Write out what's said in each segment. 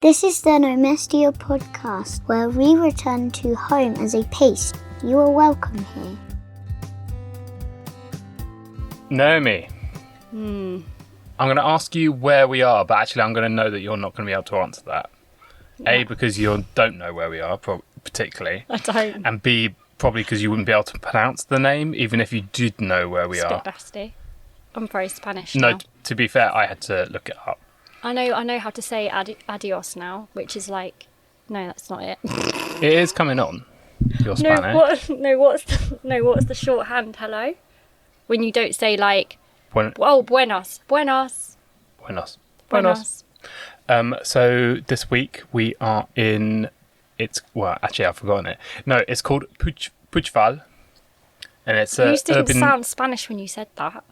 This is the Nomestia podcast, where we return to home as a paste. You are welcome here. Naomi, I'm going to ask you where we are, but actually I'm going to know that you're not going to be able to answer that. Yeah. A, because you don't know where we are, particularly. I don't. And B, probably because you wouldn't be able to pronounce the name, even if you did know where we are. Nasty. I'm very Spanish now. No, to be fair, I had to look it up. I know how to say adios now, which is like, no, that's not it. It is coming on. Your Spanish. What's the shorthand hello? When you don't say like, buenos. So this week we are in, actually I've forgotten it. No, it's called Puigval. And it's you didn't sound Spanish when you said that.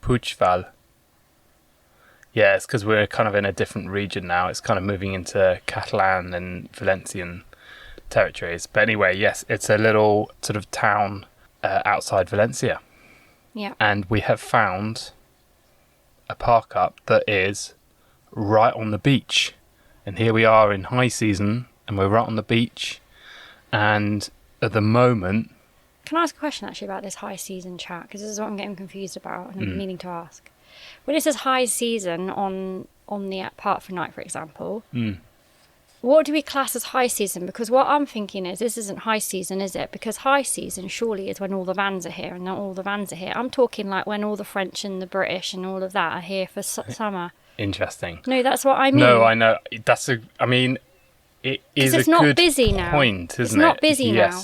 Puigval. Yeah, it's because we're kind of in a different region now. It's kind of moving into Catalan and Valencian territories. But anyway, yes, it's a little sort of town outside Valencia. Yeah. And we have found a park up that is right on the beach. And here we are in high season, and we're right on the beach. And at the moment... Can I ask a question actually about this high season chat? Because this is what I'm getting confused about and I'm meaning to ask. When it says high season on the park for night, for example, what do we class as high season? Because what I'm thinking is this isn't high season, is it? Because high season surely is when all the vans are here, and not all the vans are here. I'm talking like when all the French and the British and all of that are here for summer. Interesting. No, that's what I mean. No, I know. It is a it's not good busy now. Point, isn't it? It's not busy now.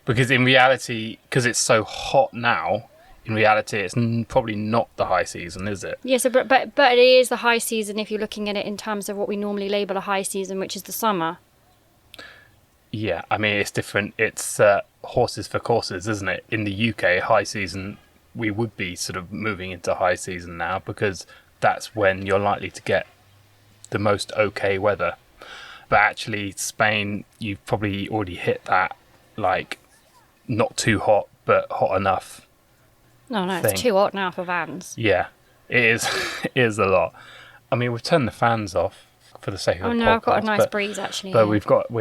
Because in reality, because it's so hot now, in reality, it's probably not the high season, is it? Yes, but it is the high season if you're looking at it in terms of what we normally label a high season, which is the summer. Yeah, I mean, it's different. It's horses for courses, isn't it? In the UK, high season, we would be sort of moving into high season now because that's when you're likely to get the most okay weather. But actually, Spain, you've probably already hit that, like, not too hot, but hot enough. No, it's too hot now for vans. Yeah, it is. It is a lot. I mean, we've turned the fans off for the sake of the podcast. Oh no, I've got a nice breeze actually. But we've got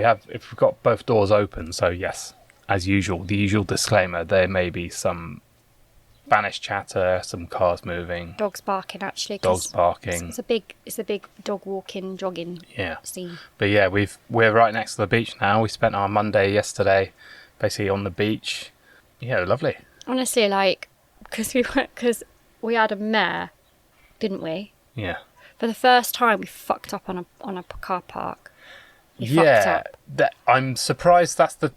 both doors open, so yes, as usual, the usual disclaimer: there may be some Spanish chatter, some cars moving, dogs barking. Actually, dogs barking. It's a big dog walking, jogging. Scene. But yeah, we're right next to the beach now. We spent our Monday yesterday, basically on the beach. Yeah, lovely. Honestly, like. Because we had a mare, didn't we? Yeah. For the first time, we fucked up on a car park. I'm surprised that's the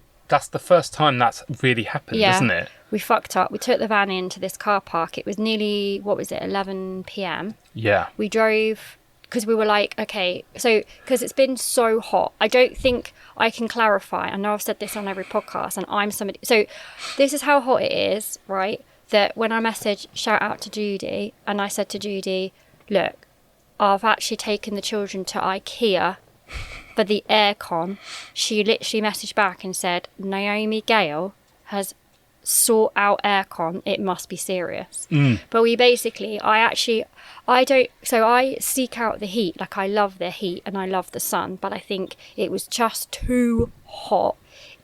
first time that's really happened, isn't it? We fucked up. We took the van into this car park. It was nearly 11 p.m. Yeah. We drove because we were like, okay, so because it's been so hot, I don't think I can clarify. I know I've said this on every podcast, and I'm somebody. So this is how hot it is, right? That when I messaged, shout out to Judy, and I said to Judy, look, I've actually taken the children to IKEA for the aircon. She literally messaged back and said, Naomi Gale has sought out aircon. It must be serious. But we basically, I seek out the heat. Like I love the heat and I love the sun, but I think it was just too hot.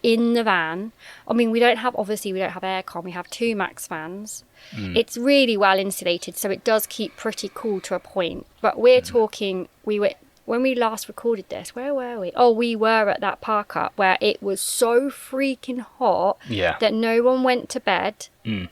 In the van, I mean, we don't have aircon. We have 2 max fans. It's really well insulated, so it does keep pretty cool to a point. But we're talking, when we last recorded this, where were we? Oh, we were at that park up where it was so freaking hot that no one went to bed.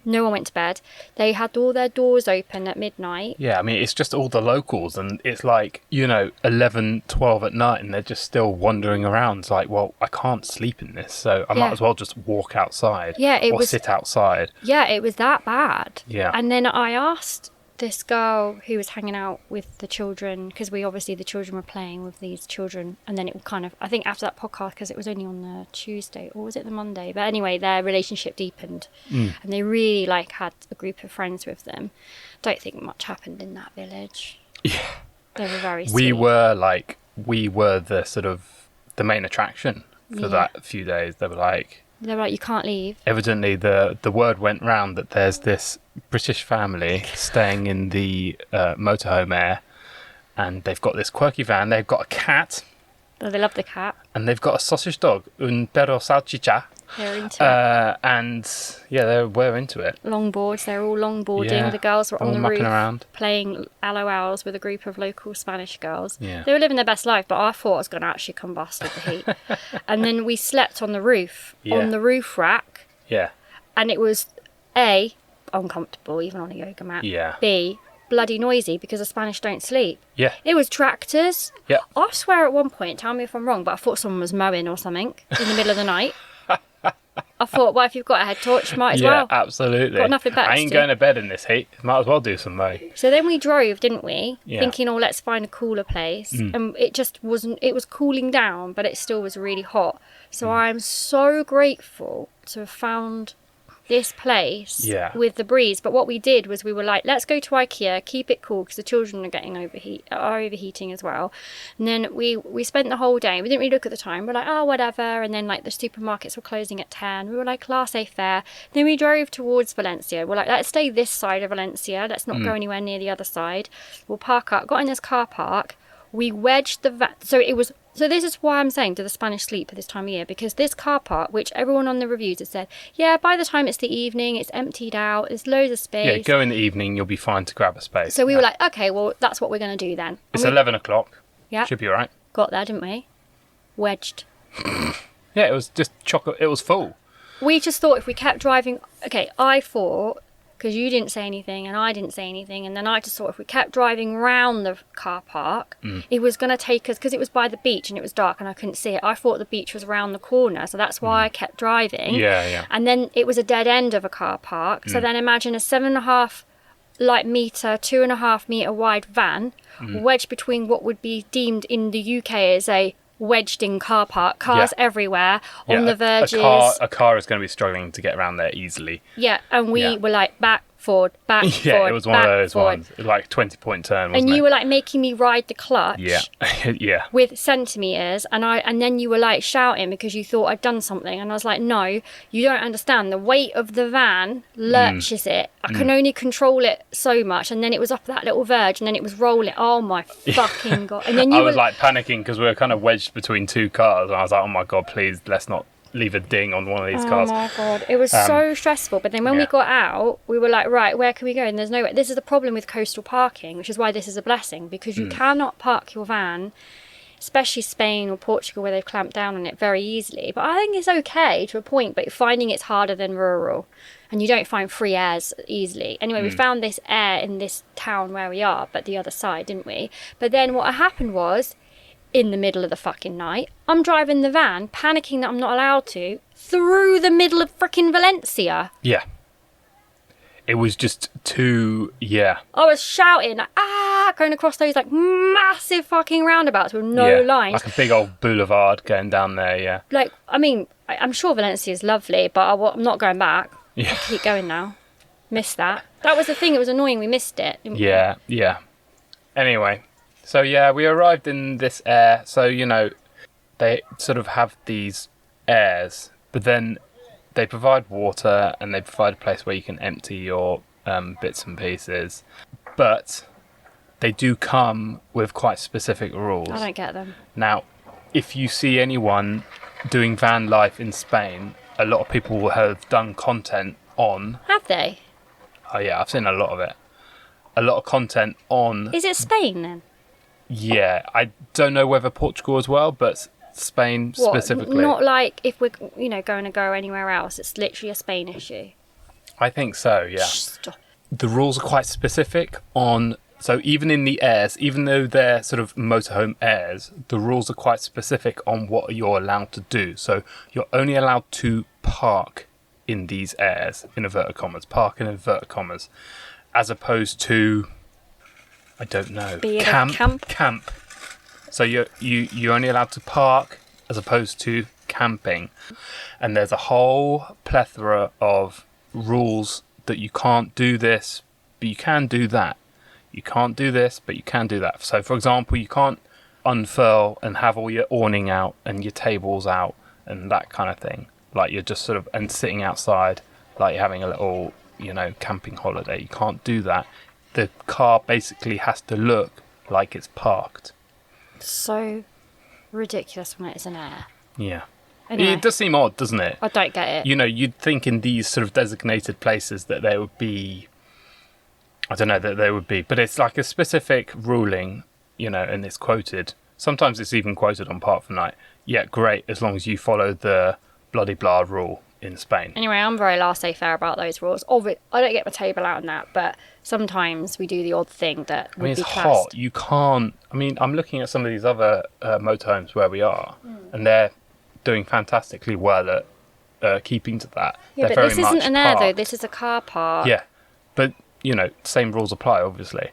No one went to bed. They had all their doors open at midnight. Yeah, I mean, it's just all the locals, and it's like, 11, 12 at night, and they're just still wandering around. It's like, well, I can't sleep in this, so I might as well just walk outside or sit outside. Yeah, it was that bad. Yeah. And then I asked this girl who was hanging out with the children, because the children were playing with these children, and then it kind of, I think after that podcast, because it was only on the Tuesday, or was it the Monday? But anyway, their relationship deepened, and they really had a group of friends with them. Don't think much happened in that village. Yeah. They were very sweet. We were the sort of the main attraction for that few days. They were like, you can't leave. Evidently, the word went round that there's this British family staying in the motorhome and they've got this quirky van. They've got a cat Oh, they love the cat. And they've got a sausage dog, un perro salchicha. They're into it. And yeah, we're into it. Longboards, they're all longboarding. Yeah, The girls were on all the mucking roof around. playing LOLs with a group of local Spanish girls. Yeah. They were living their best life, but I thought I was going to actually combust with the heat. And then we slept on the roof, on the roof rack. Yeah. And it was A, uncomfortable, even on a yoga mat. Yeah. B, bloody noisy because the Spanish don't sleep. Yeah. It was tractors. Yeah. I swear at one point, tell me if I'm wrong, but I thought someone was mowing or something in the middle of the night. I thought, well, if you've got a head torch, you might as well. Yeah, absolutely. Got nothing better I to ain't do. going to bed in this heat. Might as well do some mowing. So then we drove, didn't we? Yeah. Thinking, oh, let's find a cooler place. And it just wasn't, it was cooling down, but it still was really hot. So I'm so grateful to have found this place with the breeze. But what we did was we were like, let's go to IKEA, keep it cool because the children are getting overheating as well. And then we spent the whole day. We didn't really look at the time. We're like, oh, whatever. And then like the supermarkets were closing at 10. We were like, laissez faire. Then we drove towards Valencia. We're like, let's stay this side of Valencia. Let's not go anywhere near the other side. We'll park up. Got in this car park. We wedged the van. So this is why I'm saying, do the Spanish sleep at this time of year? Because this car park, which everyone on the reviews has said, yeah, by the time it's the evening, it's emptied out, there's loads of space. Yeah, go in the evening, you'll be fine to grab a space. So we were like, okay, well, that's what we're going to do then. It's 11 o'clock. Yeah. Should be all right. Got there, didn't we? Wedged. Yeah, it was just chocolate. It was full. We just thought if we kept driving... Okay, I thought, because you didn't say anything and I didn't say anything, and then I just thought if we kept driving round the car park, it was going to take us, because it was by the beach and it was dark and I couldn't see it. I thought the beach was around the corner, so that's why I kept driving. Yeah. And then it was a dead end of a car park. So then imagine a 7.5 metre, 2.5 metre wide van wedged between what would be deemed in the UK as a wedged in car park, cars everywhere on the verges. A car is going to be struggling to get around there easily. Yeah, and we were like back, forward, back, Yeah, forward, it was one of those ones. It was like a 20-point turn, wasn't And it? you were like making me ride the clutch. Yeah. Yeah. With centimetres, and then you were like shouting because you thought I'd done something, and I was like, no, you don't understand. The weight of the van lurches it. I can only control it so much, and then it was up that little verge, and then it was rolling. Oh my fucking god! And then I was like panicking because we were kind of wedged between two cars, and I was like, oh my god, please let's not leave a ding on one of these cars. Oh my god, it was so stressful. But then when we got out, we were like, right, where can we go? And there's no way. This is the problem with coastal parking, which is why this is a blessing, because you cannot park your van, especially Spain or Portugal where they've clamped down on it very easily. But I think it's okay to a point, but finding it's harder than rural, and you don't find free airs easily. Anyway, we found this air in this town where we are, but the other side, didn't we? But then what happened was, in the middle of the fucking night, I'm driving the van, panicking that I'm not allowed to, through the middle of frickin' Valencia. Yeah. It was just too, I was shouting, going across those like massive fucking roundabouts with no lines. Like a big old boulevard going down there, yeah. Like, I mean, I'm sure Valencia is lovely, but I'm not going back. Yeah. I'll keep going now. Missed that. That was the thing, it was annoying, we missed it. Didn't we? Yeah. Anyway, so yeah, we arrived in this air. So, you know, they sort of have these airs, but then they provide water and they provide a place where you can empty your bits and pieces. But they do come with quite specific rules. I don't get them. Now, if you see anyone doing van life in Spain, a lot of people will have done content on... Have they? Oh yeah, I've seen a lot of it. A lot of content on... Is it Spain then? Yeah, I don't know whether Portugal as well, but Spain specifically. Not like if we're, going to go anywhere else. It's literally a Spain issue. I think so, yeah. Stop. The rules are quite specific on... So even in the airs, even though they're sort of motorhome airs, the rules are quite specific on what you're allowed to do. So you're only allowed to park in these airs, in inverted commas, as opposed to... I don't know. Camp. So you're only allowed to park as opposed to camping. And there's a whole plethora of rules that you can't do this, but you can do that. You can't do this, but you can do that. So, for example, you can't unfurl and have all your awning out and your tables out and that kind of thing. Like you're just sort of and sitting outside, like you're having a little, camping holiday. You can't do that. The car basically has to look like it's parked. So ridiculous when it's an air. Yeah. Anyway, It does seem odd, doesn't it? I don't get it. You know, you'd think in these sort of designated places that there would be, I don't know, that there would be, but it's like a specific ruling, you know, and it's quoted. Sometimes it's even quoted on Park for Night. Yeah, great, as long as you follow the bloody blah rule in Spain. Anyway, I'm very laissez-faire about those rules. I don't get my table out on that, but sometimes we do the odd thing that would I mean, be it's classed. hot. You can't. I mean, I'm looking at some of these other motorhomes where we are, and they're doing fantastically well at keeping to that. Yeah, They're but very this isn't much an air, though. parked. This is a car park. Yeah, but, you know, same rules apply, obviously.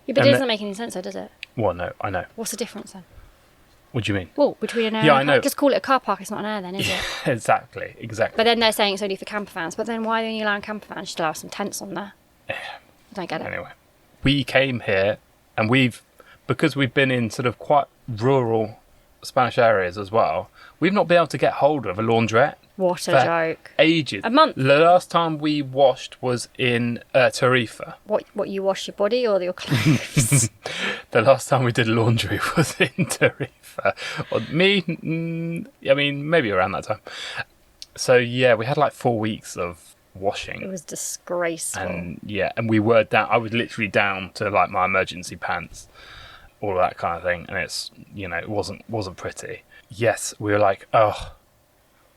Yeah, but And it doesn't make any sense, though, does it? Well, no, I know. What's the difference, then? What do you mean? Well, between an air Yeah, and a I know. car. Just call it a car park. It's not an air, then, is it? Exactly. But then they're saying it's only for camper vans. But then why are you allowing camper vans? You still have some tents on there. I don't get it. Anyway, we came here, and because we've been in sort of quite rural Spanish areas as well, we've not been able to get hold of a laundrette. What a for joke. Ages. A month. The last time we washed was in Tarifa. What, you wash your body or your clothes? The last time we did laundry was in Tarifa. Or I mean, maybe around that time. So, yeah, we had like 4 weeks of washing. It was disgraceful. And we were down. I was literally down to like my emergency pants, all of that kind of thing. And it's, you know, it wasn't pretty. Yes, we were like, oh,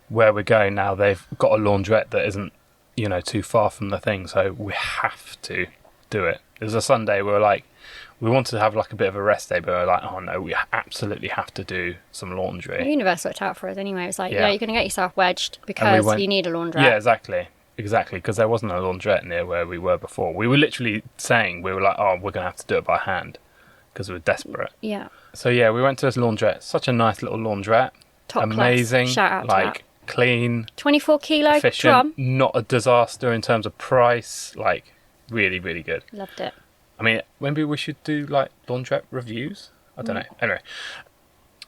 where we're going now, they've got a laundrette that isn't, you know, too far from the thing. So we have to do it. It was a Sunday. We were like, we wanted to have like a bit of a rest day, but we were like, oh no, we absolutely have to do some laundry. The universe worked out for us anyway. It was like, Yeah. you're going to get yourself wedged because you need a laundrette. Yeah, exactly, because there wasn't a laundrette near where we were before. We were literally saying, we were like, oh, we're going to have to do it by hand because we were desperate. Yeah. So yeah, we went to this laundrette. Such a nice little laundrette. Top class. Amazing. Shout out to like that. clean, 24 kilo efficient, drum. not a disaster in terms of price. Like really, really good. Loved it. I mean, maybe we should do like laundrette reviews. I don't know. Anyway,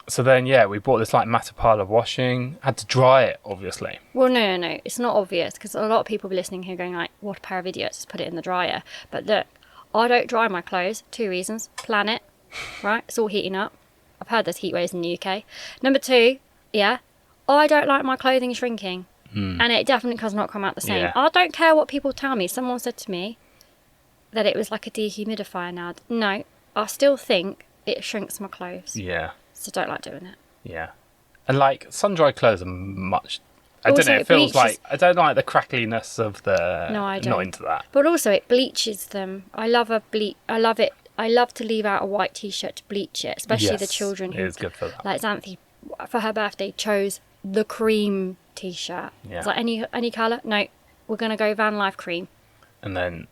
so then yeah, we bought this like massive pile of washing. Had to dry it, obviously. Well, no. It's not obvious because a lot of people be listening here going like, what a pair of idiots, just put it in the dryer. But look, I don't dry my clothes. 2 reasons. Planet, right? It's all heating up. I've heard there's heat waves in the UK. Number 2, yeah, I don't like my clothing shrinking. And it definitely does not come out the same. Yeah. I don't care what people tell me. Someone said to me that it was like a dehumidifier now. No, I still think it shrinks my clothes. Yeah. So don't like doing it. Yeah. And like sun-dried clothes are much... I Also, don't know, it it feels bleaches- like... I don't like the crackliness of the... No, I Not don't. into that. But also it bleaches them. I love it. I love to leave out a white t-shirt to bleach it, especially the Yes, children it is good for that. Like Xanthe, for her birthday, chose the cream t-shirt. Yeah. It's like any colour? No, we're going to go van life cream. And then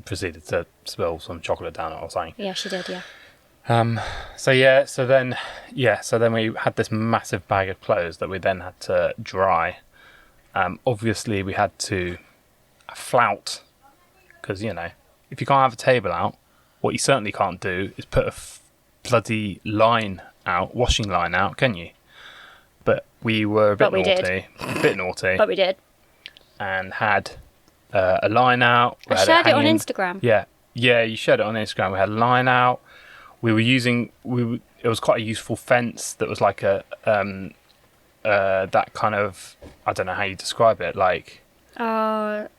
proceeded to spill some chocolate down it or something. Yeah, she did, yeah. So then we had this massive bag of clothes that we then had to dry. Obviously we had to flout, because, you know, if you can't have a table out, what you certainly can't do is put a bloody washing line out, can you? But we were a bit But we did. naughty, But we did. and had a line out. We I had shared it on hanging- Instagram. Yeah, you shared it on Instagram. We had a line out. We were using. It was quite a useful fence that was like a that kind of. I don't know how you describe it. Like Not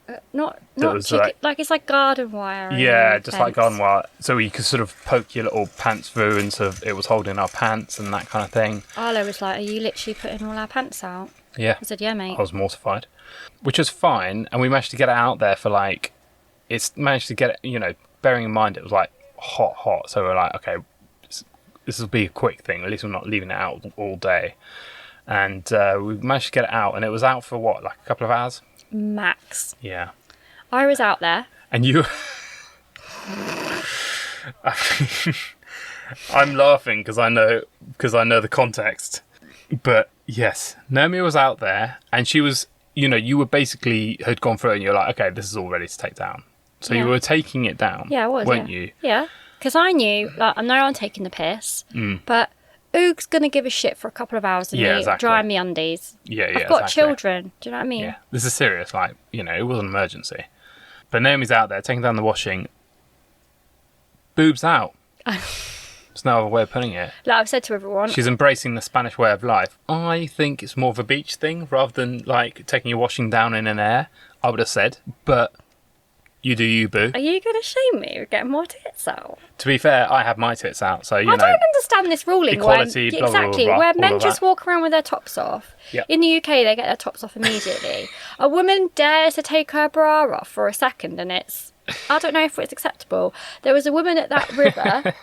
was chicken, like- like it's like garden wire. yeah, and just like fence. garden wire. So you could sort of poke your little pants through, and sort of it was holding our pants and that kind of thing. Arlo was like, "Are you literally putting all our pants out?" Yeah, I said, "Yeah, mate." I was mortified, which was fine, and we managed to get it out there for like. It's managed to get it, you know. Bearing in mind it was like hot, so we're like, okay, this will be a quick thing. At least we're not leaving it out all day. And we managed to get it out, and it was out for what, like a couple of hours? Max. Yeah. I was out there. And you... I'm laughing because I know the context. But yes, Naomi was out there, and she was, you know, you were basically had gone through it, and you're like, okay, this is all ready to take down. So you Yeah. were taking it down, Yeah, I was. weren't yeah. you? Yeah, because I knew, like, I know I'm taking the piss, but Oog's gonna give a shit for a couple of hours and Yeah, me exactly. dry me undies. Yeah, I've got exactly. children. Do you know what I mean? Yeah, this is serious. Like, you know, it was an emergency. But Naomi's out there taking down the washing. Boobs out. There's no other way of putting it. Like I've said to everyone, She's embracing the Spanish way of life. I think it's more of a beach thing rather than like taking your washing down in an air, I would have said. But you do you, boo. are you going to shame me or getting more tits out? To be fair, I have my tits out, so you know. I don't understand this ruling. Equality, blah, blah, exactly, blah, blah, where all men of just that. walk around with their tops off. Yep. In the UK, they get their tops off immediately. A woman dares to take her bra off for a second, and I don't know if it's acceptable. There was a woman at that river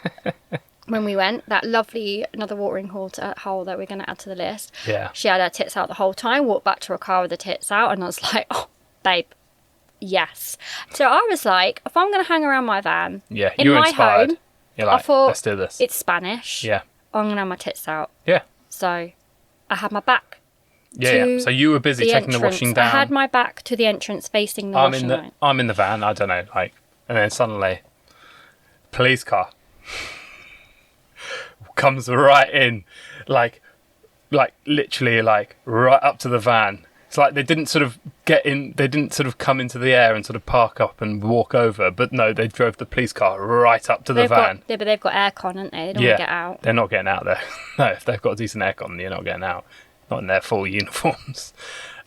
when we went, that lovely, another watering hole that we're going to add to the list. Yeah. She had her tits out the whole time, walked back to her car with the tits out, and I was like, oh, babe. Yes. So I was like, if I'm going to hang around my van, Yeah, in you were my inspired. home, You're like, I thought, let's do this. it's Spanish. Yeah. I'm going to have my tits out. Yeah. So I had my back Yeah. to So you were busy the taking the entrance. washing down. I had my back to the entrance facing the washing line. I'm in the van, I don't know, like, and then suddenly, police car comes right in, like literally, like, right up to the van. It's like they didn't sort of get in, they didn't sort of come into the air and sort of park up and walk over, but no, they drove the police car right up to the van. But they've got aircon, haven't they? They don't want to get out. They're not getting out there. No, if they've got a decent aircon, you're not getting out. Not in their full uniforms.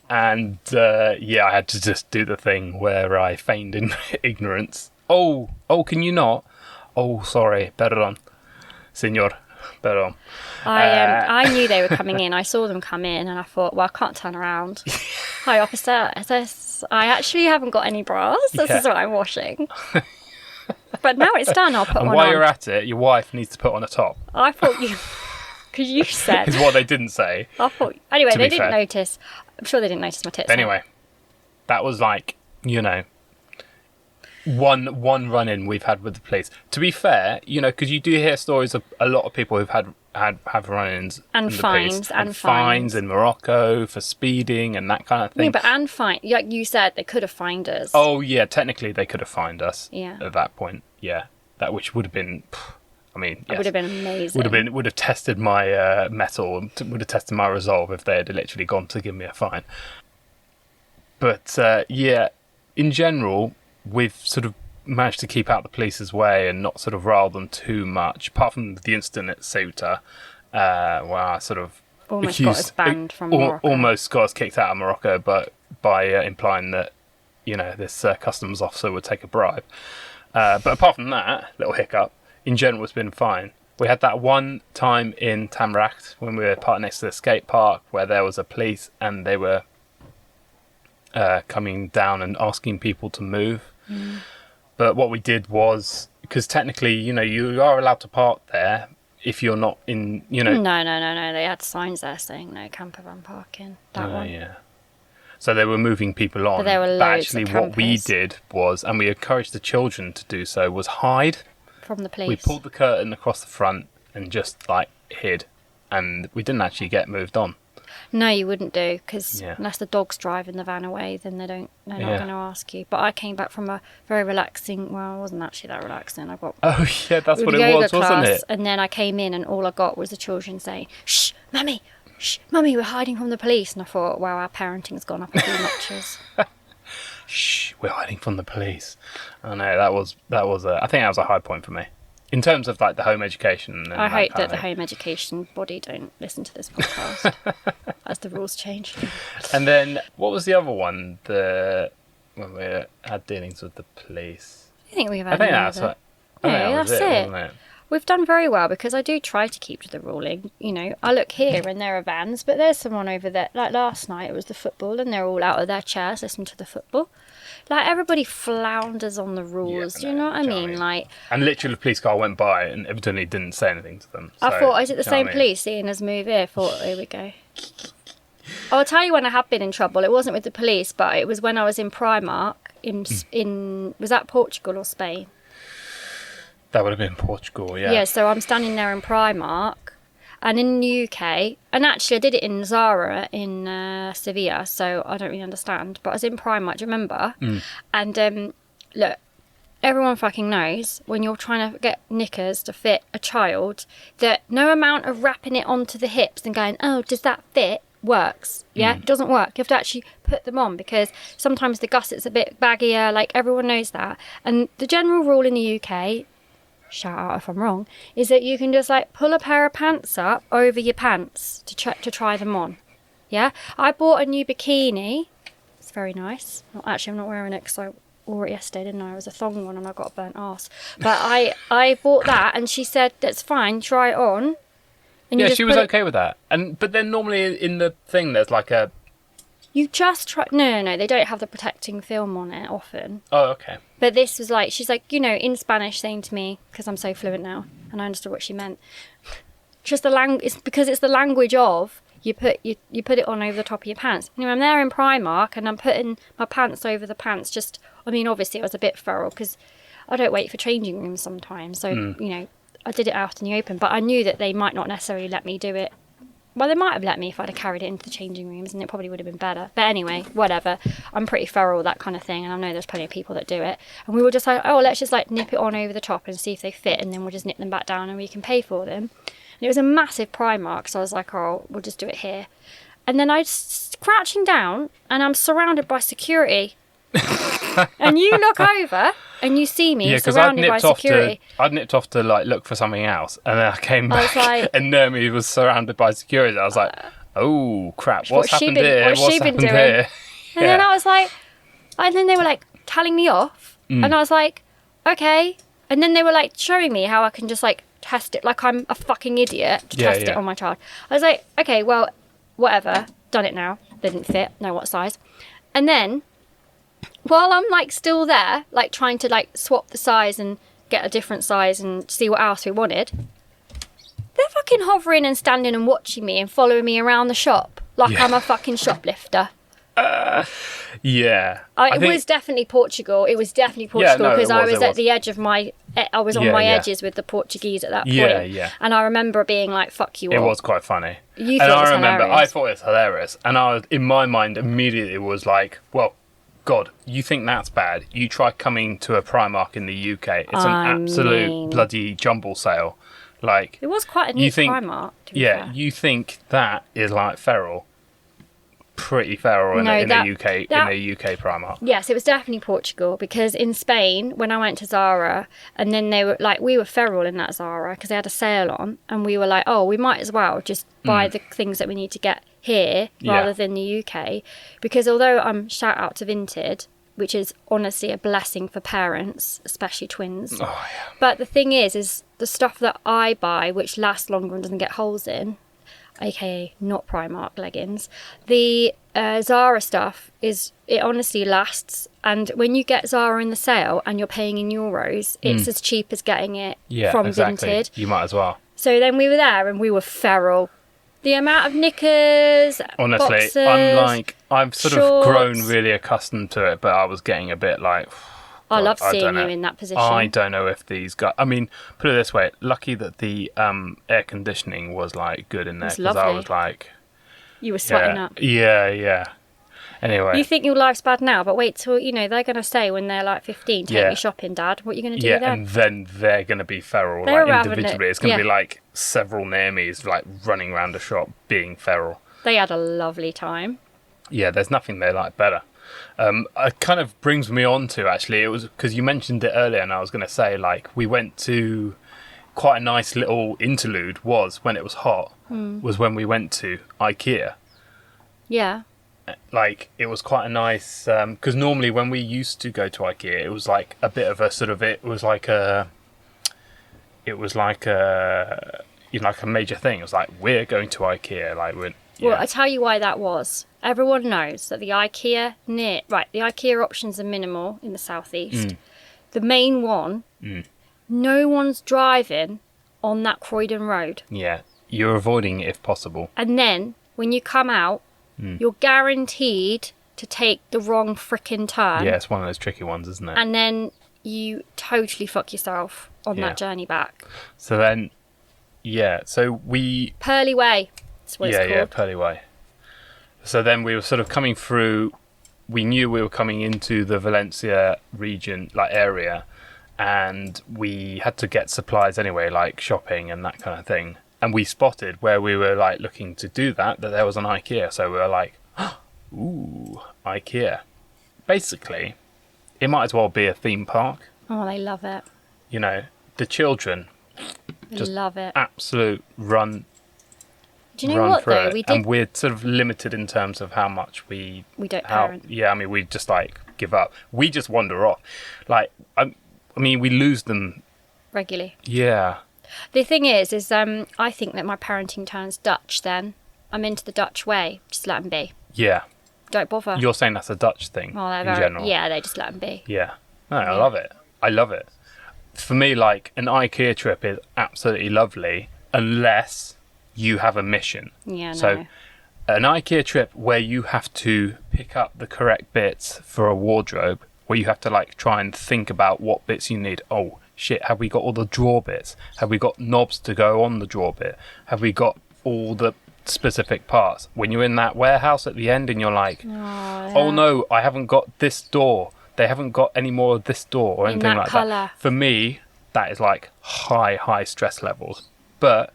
And I had to just do the thing where I feigned ignorance. Oh, can you not? Oh, sorry, perdón, señor, perdón. I knew they were coming in. I saw them come in, and I thought, well, I can't turn around. Hi, officer. I actually haven't got any bras. This is what I'm washing. But now it's done. I'll put And one while on. you're at it, your wife needs to put on a top. I thought you, because you said. Is what they didn't say. I thought. Anyway, To they be didn't fair. notice. I'm sure they didn't notice my tits. Anyway, that was like, you know, one run-in we've had with the police. To be fair, you know, because you do hear stories of a lot of people who've have run-ins And with the fines, police, and fines fines. in Morocco for speeding and that kind of thing. Yeah, but and fine. Like you said, they could have fined us. Oh yeah, technically they could have fined us. Yeah. At that point, yeah, that which would have been, I mean, It would have been amazing. would have tested my mettle, would have tested my resolve if they had literally gone to give me a fine. But in general, we've sort of managed to keep out the police's way and not sort of rile them too much, apart from the incident at Ceuta, where I sort of Almost got us banned from Morocco. Almost got us kicked out of Morocco, but by implying that, you know, this customs officer would take a bribe. But apart from that little hiccup, in general, it's been fine. We had that one time in Tamarack when we were parked next to the skate park where there was a police and they were coming down and asking people to move. But what we did was, because technically, you know, you are allowed to park there if you're not in, you know. No. They had signs there saying no camper van parking. That one. Yeah. So they were moving people on. But there were loads actually, of what we campers. did was, and we encouraged the children to do so, was hide. From the police. We pulled the curtain across the front and just like hid, and we didn't actually get moved on. No, you wouldn't do, because Yeah. unless the dog's driving the van away, then they're not Yeah. going to ask you. But I came back from a very relaxing, well, it wasn't actually that relaxing. I got Oh yeah, that's what it yoga was, wasn't class, it? and then I came in and all I got was the children saying, shh, mummy, we're hiding from the police. And I thought, wow, our parenting's gone up a few notches. Shh, we're hiding from the police. I know that was I think that was a high point for me in terms of like the home education. And I hope that the thing. home education body don't listen to this podcast as the rules change. And then what was the other one? When we had dealings with the police. I think we've I had think none that's of it. what. I think Yeah, that was that's it. wasn't it? We've done very well because I do try to keep to the ruling. You know, I look here and there are vans, but there's someone over there. Like last night, it was the football, and they're all out of their chairs listening to the football. Like everybody flounders on the rules. Do you know what I do you know mean? Like And literally, the police car went by and evidently didn't say anything to them. I So, thought, is it the do you know same what I mean? police seeing us move here? I thought, here we go. I'll tell you when I have been in trouble. It wasn't with the police, but it was when I was in Primark in was that Portugal or Spain? That would have been Portugal, yeah. Yeah, so I'm standing there in Primark, and in the UK, and actually I did it in Zara in Sevilla, so I don't really understand, but I was in Primark, do you remember? And look, everyone fucking knows when you're trying to get knickers to fit a child that no amount of wrapping it onto the hips and going, oh, does that fit? Works. Yeah, it doesn't work. You have to actually put them on because sometimes the gusset's a bit baggier, like everyone knows that. And the general rule in the UK, shout out if I'm wrong, is that you can just like pull a pair of pants up over your pants to try them on. Yeah, I bought a new bikini. It's very nice. Well, actually, I'm not wearing it because I wore it yesterday, didn't I? It was a thong one and I got a burnt arse. But I bought that and she said, that's fine, try it on. And yeah, she was okay with that. But then normally in the thing, there's like a... You just try... No, they don't have the protecting film on it often. Oh, okay. But this was like, she's like, you know, in Spanish saying to me, because I'm so fluent now, and I understood what she meant. Just the it's because it's the language of... You put it on over the top of your pants. Anyway, I'm there in Primark and I'm putting my pants over the pants. Just, I mean, obviously it was a bit feral because I don't wait for changing rooms sometimes. So, you know, I did it out in the open, but I knew that they might not necessarily let me do it. Well, they might have let me if I'd have carried it into the changing rooms and it probably would have been better. But anyway, whatever. I'm pretty feral, that kind of thing. And I know there's plenty of people that do it. And we were just like, oh, let's just like nip it on over the top and see if they fit. And then we'll just nip them back down and we can pay for them. And it was a massive Primark, so I was like, oh, we'll just do it here. And then I'm crouching down, and I'm surrounded by security. And you look over, and you see me surrounded by security. I'd nipped off to like look for something else, and then I came back, and Naomi was surrounded by security. I was like, oh, crap, what's happened here? What's she been doing? Here? And then I was like, and then they were like telling me off, and I was like, okay. And then they were like showing me how I can just like test it like I'm a fucking idiot to test it on my child. I was like, okay, well, whatever, done it now. They didn't fit, know what size. And then while I'm like still there, like trying to like swap the size and get a different size and see what else we wanted, they're fucking hovering and standing and watching me and following me around the shop like I'm a fucking shoplifter. Yeah. It was definitely Portugal. It was definitely Portugal because I was at the edge of my... I was on my edges with the Portuguese at that point. Yeah. And I remember being like, fuck you all. It was quite funny. You thought it was hilarious. I thought it was hilarious. And I was, in my mind, immediately was like, well, God, you think that's bad? You try coming to a Primark in the UK. It's an absolute bloody jumble sale. Like, it was quite a neat Primark, to be fair. You think that is like feral. Pretty feral in the UK Primark. Yes, it was definitely Portugal because in Spain when I went to Zara and then they were like we were feral in that Zara because they had a sale on and we were like, oh, we might as well just buy the things that we need to get here rather than the UK, because although I'm shout out to Vinted, which is honestly a blessing for parents, especially twins. Oh yeah. But the thing is the stuff that I buy which lasts longer and doesn't get holes in, aka not Primark leggings, the Zara stuff it honestly lasts, and when you get Zara in the sale and you're paying in euros, it's as cheap as getting it from Vinted. You might as well. So then we were there and we were feral. The amount of knickers, honestly, boxers, I've sort of grown really accustomed to it, but I was getting a bit like, I love seeing you in that position. I don't know if these guys... I mean, put it this way. Lucky that the air conditioning was, like, good in there. Because I was like... You were sweating up. Yeah. Anyway. You think your life's bad now, but wait till, they're going to say when they're, like, 15, take me shopping, Dad. What are you going to do then? Yeah, and then they're going to be feral, like, individually. It's going to be, like, several Naomis, like, running around a shop being feral. They had a lovely time. Yeah, there's nothing they like better. It kind of brings me on to, actually, it was because you mentioned it earlier and I was going to say, like, we went to quite a nice little interlude when it was hot, was when we went to IKEA. Yeah. Like, it was quite a nice, because normally when we used to go to IKEA, it was like a bit of a sort of, it was like a major thing. It was like, we're going to IKEA, like, Well, I tell you why that was. Everyone knows that the IKEA options are minimal in the southeast. The main one, no one's driving on that Croydon road. Yeah, you're avoiding it if possible. And then when you come out, you're guaranteed to take the wrong frickin' turn. Yeah, it's one of those tricky ones, isn't it? And then you totally fuck yourself on that journey back. So then, so we... Pearly Way. That's what it's called. Yeah, Pearly Way. So then we were sort of coming through, we knew we were coming into the Valencia region, like area, and we had to get supplies anyway, like shopping and that kind of thing. And we spotted where we were like looking to do that there was an IKEA. So we were like, ooh, IKEA. Basically, it might as well be a theme park. Oh, they love it. the children just love it. absolute run. Do you know what though? We did. And we're sort of limited in terms of how much we don't parent. Yeah, I mean, we just like give up. We just wander off. Like, I mean, we lose them regularly. Yeah. The thing is I think that my parenting turns Dutch. Then I'm into the Dutch way. Just let them be. Yeah. Don't bother. You're saying that's a Dutch thing in general. Yeah, they just let them be. Yeah. No, I love it. I love it. For me, like, an IKEA trip is absolutely lovely unless you have a mission. Yeah, no. So an IKEA trip where you have to pick up the correct bits for a wardrobe, where you have to like try and think about what bits you need. Oh shit, have we got all the drawer bits? Have we got knobs to go on the drawer bit? Have we got all the specific parts? When you're in that warehouse at the end and you're like, oh no, I haven't got this door. They haven't got any more of this door or anything like that. For me, that is like high stress levels. But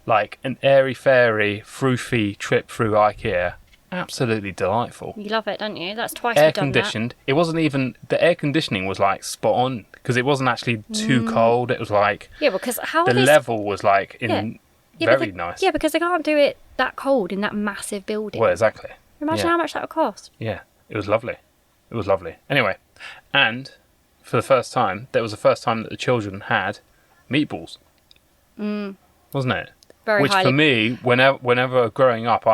like an airy-fairy, froofy trip through IKEA, absolutely delightful. You love it, don't you? That's twice air you've done conditioned. It wasn't even, the air conditioning was like spot on because it wasn't actually too cold. It was like, yeah, because how the level was like very nice. Yeah, because they can't do it that cold in that massive building. Well, exactly. Imagine how much that would cost. Yeah, it was lovely. It was lovely. Anyway, and for the first time, that was the first time that the children had meatballs. Wasn't it? Which for me, whenever growing up,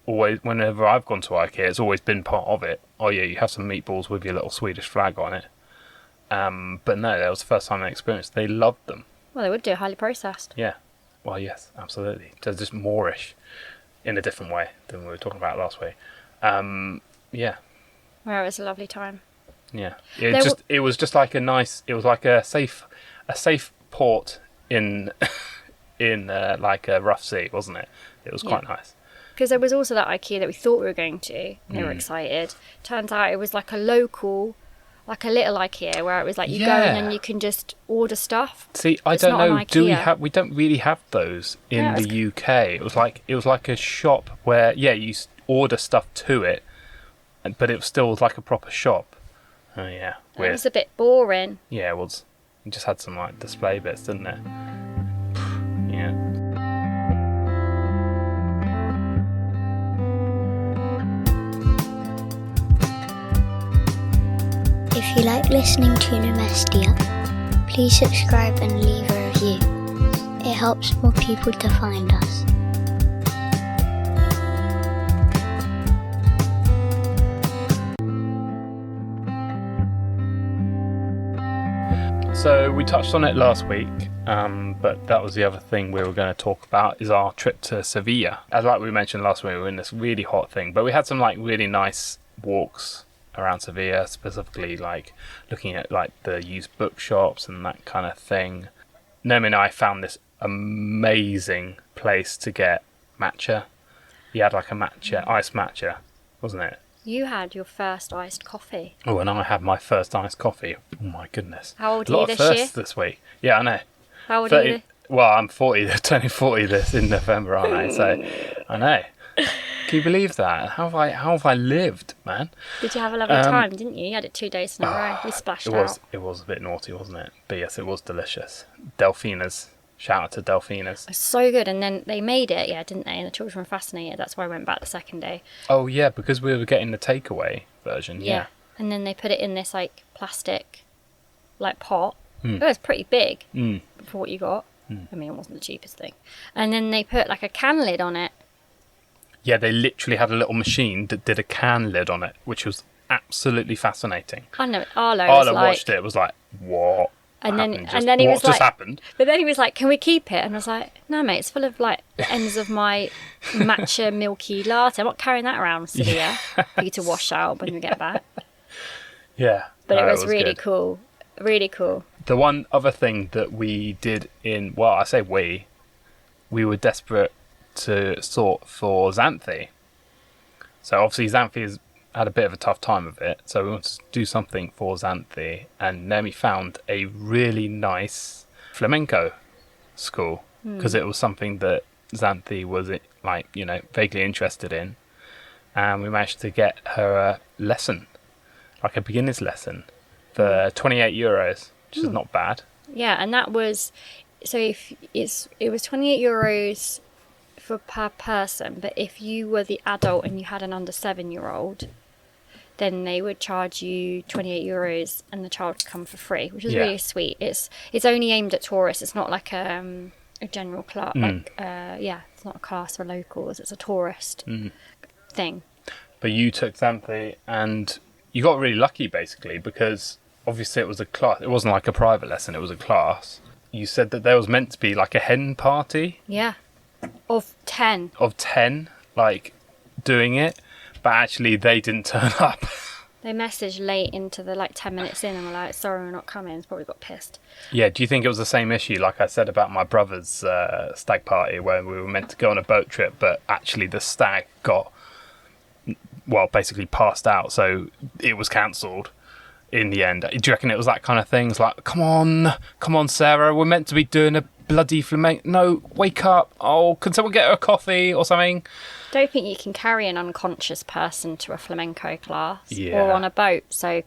whenever I've gone to IKEA, it's always been part of it. Oh yeah, you have some meatballs with your little Swedish flag on it. But no, that was the first time they experienced. They loved them. Well, they would do, highly processed. Yeah. Well, yes, absolutely. Just Moorish in a different way than we were talking about last week. Yeah. Well, it was a lovely time. Yeah. It was just like a safe port in like a rough sea, wasn't it? It was quite nice. Because there was also that IKEA that we thought we were going to, and they were excited. Turns out it was like a local, like a little IKEA where it was like you go in and you can just order stuff. See, I don't know. We don't really have those in the UK. It was like a shop where you order stuff to it, but it was still like a proper shop. Oh yeah, weird. It was a bit boring. Yeah, it was. It just had some like display bits, didn't it? Yeah. If you like listening to Nomestia, please subscribe and leave a review. It helps more people to find us. So we touched on it last week, but that was the other thing we were going to talk about is our trip to Sevilla. As like we mentioned last week, we were in this really hot thing, but we had some like really nice walks around Sevilla, specifically like looking at like the used bookshops and that kind of thing. Naomi and I found this amazing place to get matcha. You had like a matcha, iced matcha, wasn't it? You had your first iced coffee. Oh, and I had my first iced coffee. Oh my goodness. How old are you this year? A lot of firsts this week. Yeah, I know. How old are you? Well, I'm 40. They're turning 40 this in November, aren't I? So, I know. Can you believe that? How have I lived, man? Did you have a lovely time, didn't you? You had it 2 days in a row. You splashed out. It was a bit naughty, wasn't it? But yes, it was delicious. Delfina's. Shout out to Delfina's. It's so good. And then they made it, didn't they? And the children were fascinated. That's why I went back the second day. Oh, yeah, because we were getting the takeaway version, yeah. And then they put it in this, like, plastic, like, pot. It was pretty big for what you got. I mean, it wasn't the cheapest thing. And then they put, like, a can lid on it. Yeah, they literally had a little machine that did a can lid on it, which was absolutely fascinating. I know. Arlo watched it, was like, what? And then he was like, happened? But then he was like, can we keep it? And I was like, no, mate, it's full of like the ends of my matcha milky latte. I'm not carrying that around, Sevilla, for you to wash out when we get back. Yeah. But it was really cool. Really cool. The one other thing that we did I say we were desperate to sort for Xanthe. So obviously Xanthe had a bit of a tough time of it, so we wanted to do something for Xanthe, and Naomi found a really nice flamenco school because it was something that Xanthe was like, vaguely interested in, and we managed to get her a lesson, like a beginner's lesson, for €28, which is not bad. Yeah, and that was, so if it was €28 for per person, but if you were the adult and you had an under 7-year-old, then they would charge you €28 and the child would come for free, which is really sweet. It's only aimed at tourists. It's not like a general class. It's not a class for locals. It's a tourist thing. But you took Xanthe and you got really lucky, basically, because obviously it was a class. It wasn't like a private lesson. It was a class. You said that there was meant to be like a hen party. Yeah. Of 10. Of 10, like, doing it. But actually, they didn't turn up. They messaged late into the 10 minutes in and were like, sorry, we're not coming. It's probably got pissed. Yeah, do you think it was the same issue, like I said about my brother's stag party, where we were meant to go on a boat trip, but actually the stag got, basically passed out, so it was cancelled in the end? Do you reckon it was that kind of thing? It's like, come on, Sarah, we're meant to be doing a bloody flamenco. No, wake up. Oh, can someone get her a coffee or something? Don't think you can carry an unconscious person to a flamenco class or on a boat. So,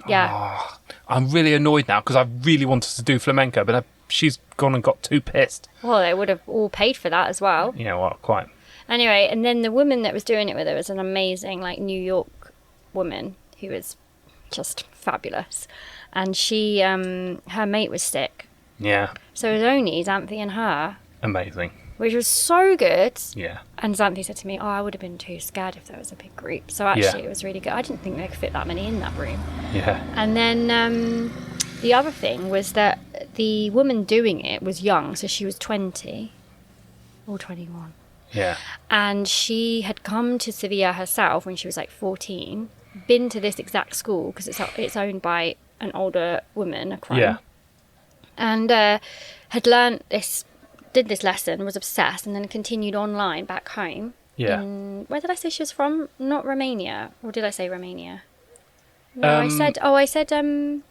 yeah. Oh, I'm really annoyed now because I really wanted to do flamenco, but she's gone and got too pissed. Well, they would have all paid for that as well. Yeah, well, quite. Anyway, and then the woman that was doing it with her was an amazing, New York woman who was just fabulous. And she, her mate was sick. Yeah. So it was only Xanthe and her. Amazing. Which was so good. Yeah. And Xanthe said to me, I would have been too scared if there was a big group. So actually it was really good. I didn't think they could fit that many in that room. Yeah. And then the other thing was that the woman doing it was young. So she was 20 or 21. Yeah. And she had come to Sevilla herself when she was 14, been to this exact school because it's owned by an older woman, a crone. Yeah. And had learnt this, did this lesson, was obsessed, and then continued online back home. Yeah. Where did I say she was from? Not Romania. Or did I say Romania? No, I said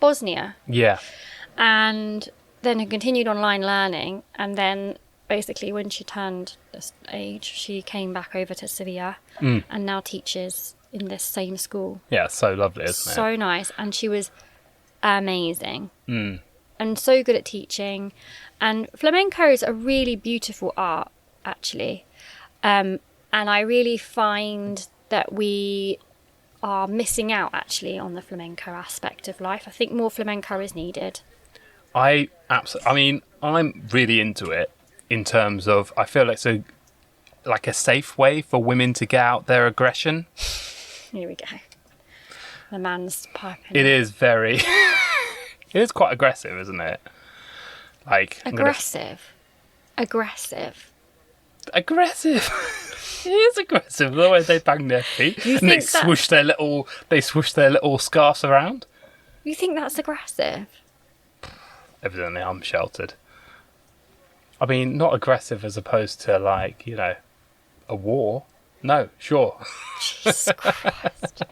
Bosnia. Yeah. And then had continued online learning, and then basically when she turned this age, she came back over to Sevilla and now teaches in this same school. Yeah, so lovely, isn't it? So nice. And she was amazing. And so good at teaching. And flamenco is a really beautiful art, actually. And I really find that we are missing out, actually, on the flamenco aspect of life. I think more flamenco is needed. I'm really into it in terms of, I feel it's a safe way for women to get out their aggression. Here we go. The man's piping. It is very... It is quite aggressive, isn't it? Aggressive. It is aggressive. The way they bang their feet and they swoosh their little scarves around. You think that's aggressive? Evidently, I'm sheltered. I mean, not aggressive as opposed to a war. No, sure. Jesus Christ!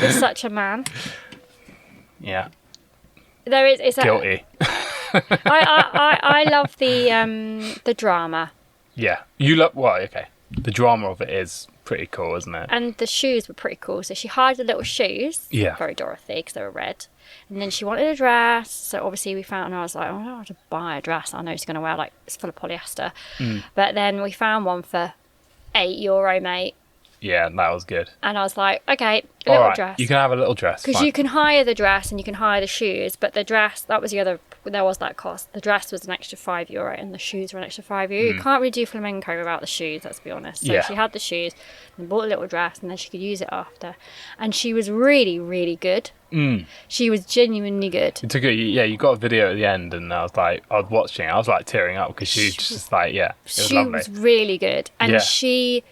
You're such a man. Yeah. There is. It's guilty. I love the drama. Yeah, you love. Well, okay. The drama of it is pretty cool, isn't it? And the shoes were pretty cool. So she hired the little shoes. Yeah. Very Dorothy, because they were red. And then she wanted a dress. So obviously we found, and I was like, I don't have to buy a dress. I know she's going to wear it's full of polyester. But then we found one for €8, mate. Yeah, that was good. And I was like, okay, a little dress. You can have a little dress. Because you can hire the dress and you can hire the shoes, but the dress, there was that cost. The dress was an extra €5 and the shoes were an extra €5. You can't really do flamenco without the shoes, let's be honest. So she had the shoes and bought a little dress and then she could use it after. And she was really, really good. She was genuinely good. You got a video at the end and I was watching it, I was tearing up because she was just it was lovely. Was really good. And she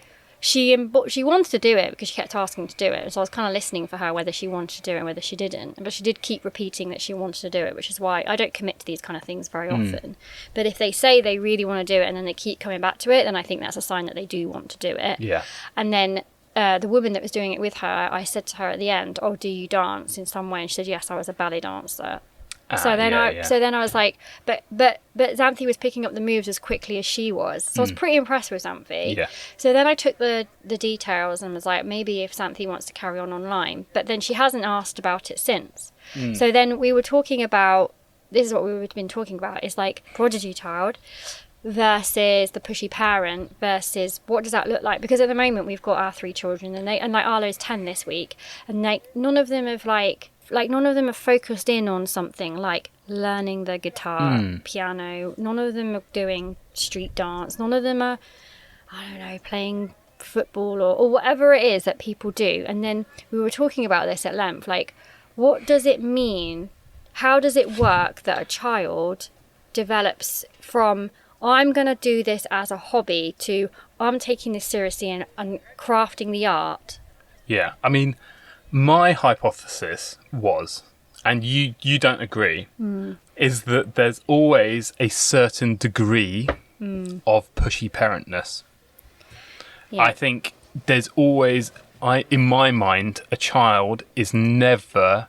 wanted to do it because she kept asking to do it. So I was kind of listening for her whether she wanted to do it and whether she didn't. But she did keep repeating that she wanted to do it, which is why I don't commit to these kind of things very often. But if they say they really want to do it and then they keep coming back to it, then I think that's a sign that they do want to do it. Yeah. And then the woman that was doing it with her, I said to her at the end, "Oh, do you dance in some way?" And she said, "Yes, I was a ballet dancer." So then I was like, but Xanthe was picking up the moves as quickly as she was. So I was pretty impressed with Xanthe. Yeah. So then I took the details and was like, maybe if Xanthe wants to carry on online. But then she hasn't asked about it since. So then we were talking about this is what we've been talking about, is like prodigy child versus the pushy parent versus what does that look like? Because at the moment we've got our 3 children, and like Arlo's 10 this week, and none of them have none of them have focused in on something like learning the guitar, piano. None of them are doing street dance. None of them are, I don't know, playing football or whatever it is that people do. And then we were talking about this at length, like, what does it mean? How does it work that a child develops from, I'm going to do this as a hobby, to I'm taking this seriously and crafting the art? Yeah, I mean, my hypothesis was, and you don't agree, is that there's always a certain degree of pushy parentness. Yeah. I think there's always, in my mind, a child is never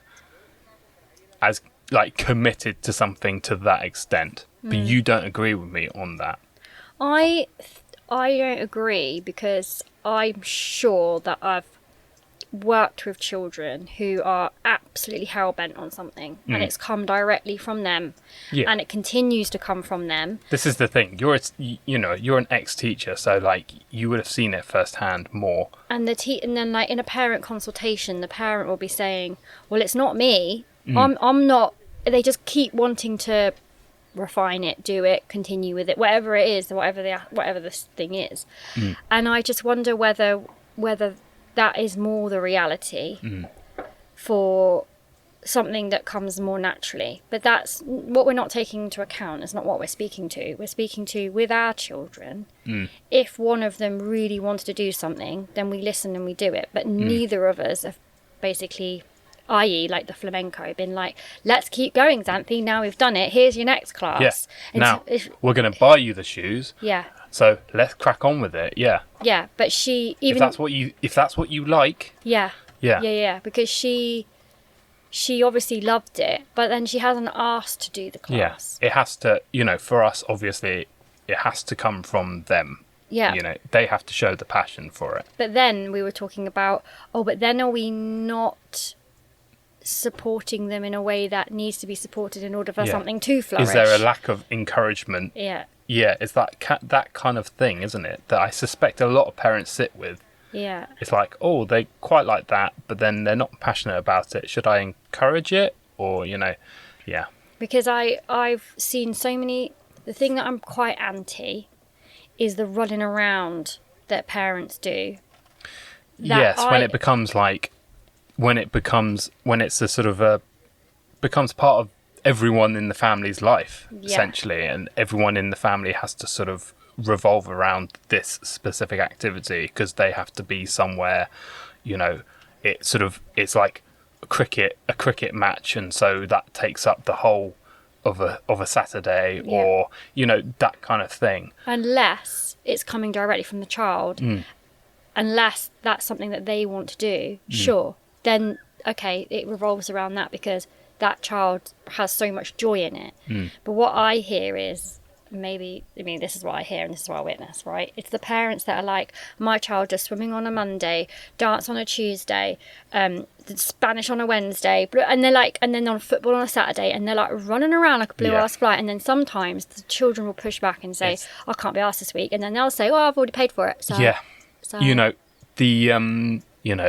as like committed to something to that extent. But you don't agree with me on that. I don't agree, because I'm sure that I've worked with children who are absolutely hell-bent on something, and it's come directly from them, and it continues to come from them. This is the thing. You're an ex-teacher, so like you would have seen it firsthand more. And And then like in a parent consultation, the parent will be saying, "Well, it's not me. I'm not." They just keep wanting to refine it, do it, continue with it, whatever it is, whatever this thing is. And I just wonder whether that is more the reality for something that comes more naturally. But that's what we're not taking into account. It's not what we're speaking to. We're speaking to, with our children, if one of them really wants to do something, then we listen and we do it. But neither of us have basically, i.e. like the flamenco, been like, let's keep going, Xanthe, now we've done it, here's your next class. Yes. And now, we're going to buy you the shoes. Yeah. So let's crack on with it. Yeah. Yeah, but she, even... If that's what you like. Yeah. Yeah. Yeah, because she obviously loved it, but then she hasn't asked to do the class. Yeah. It has to, for us, obviously, it has to come from them. Yeah. They have to show the passion for it. But then we were talking about, but then are we not supporting them in a way that needs to be supported in order for something to flourish? Is there a lack of encouragement? Yeah. Yeah, it's that kind of thing, isn't it? That I suspect a lot of parents sit with. Yeah. It's like, they quite like that, but then they're not passionate about it. Should I encourage it? Or, yeah. Because I've seen so many... The thing that I'm quite anti is the running around that parents do. When it becomes like... When it's a sort of becomes part of everyone in the family's life, essentially, and everyone in the family has to sort of revolve around this specific activity because they have to be somewhere, it's like a cricket match, and so that takes up the whole of a Saturday, or that kind of thing. Unless it's coming directly from the child, unless that's something that they want to do, sure, then okay, it revolves around that because that child has so much joy in it. But what I hear is, this is what I hear and this is what I witness, right? It's the parents that are like, my child does swimming on a Monday, dance on a Tuesday, Spanish on a Wednesday, and they're like, and then on football on a Saturday, and they're like running around like a blue-ass fly. And then sometimes the children will push back and say, I can't be asked this week, and then they'll say, I've already paid for it. So,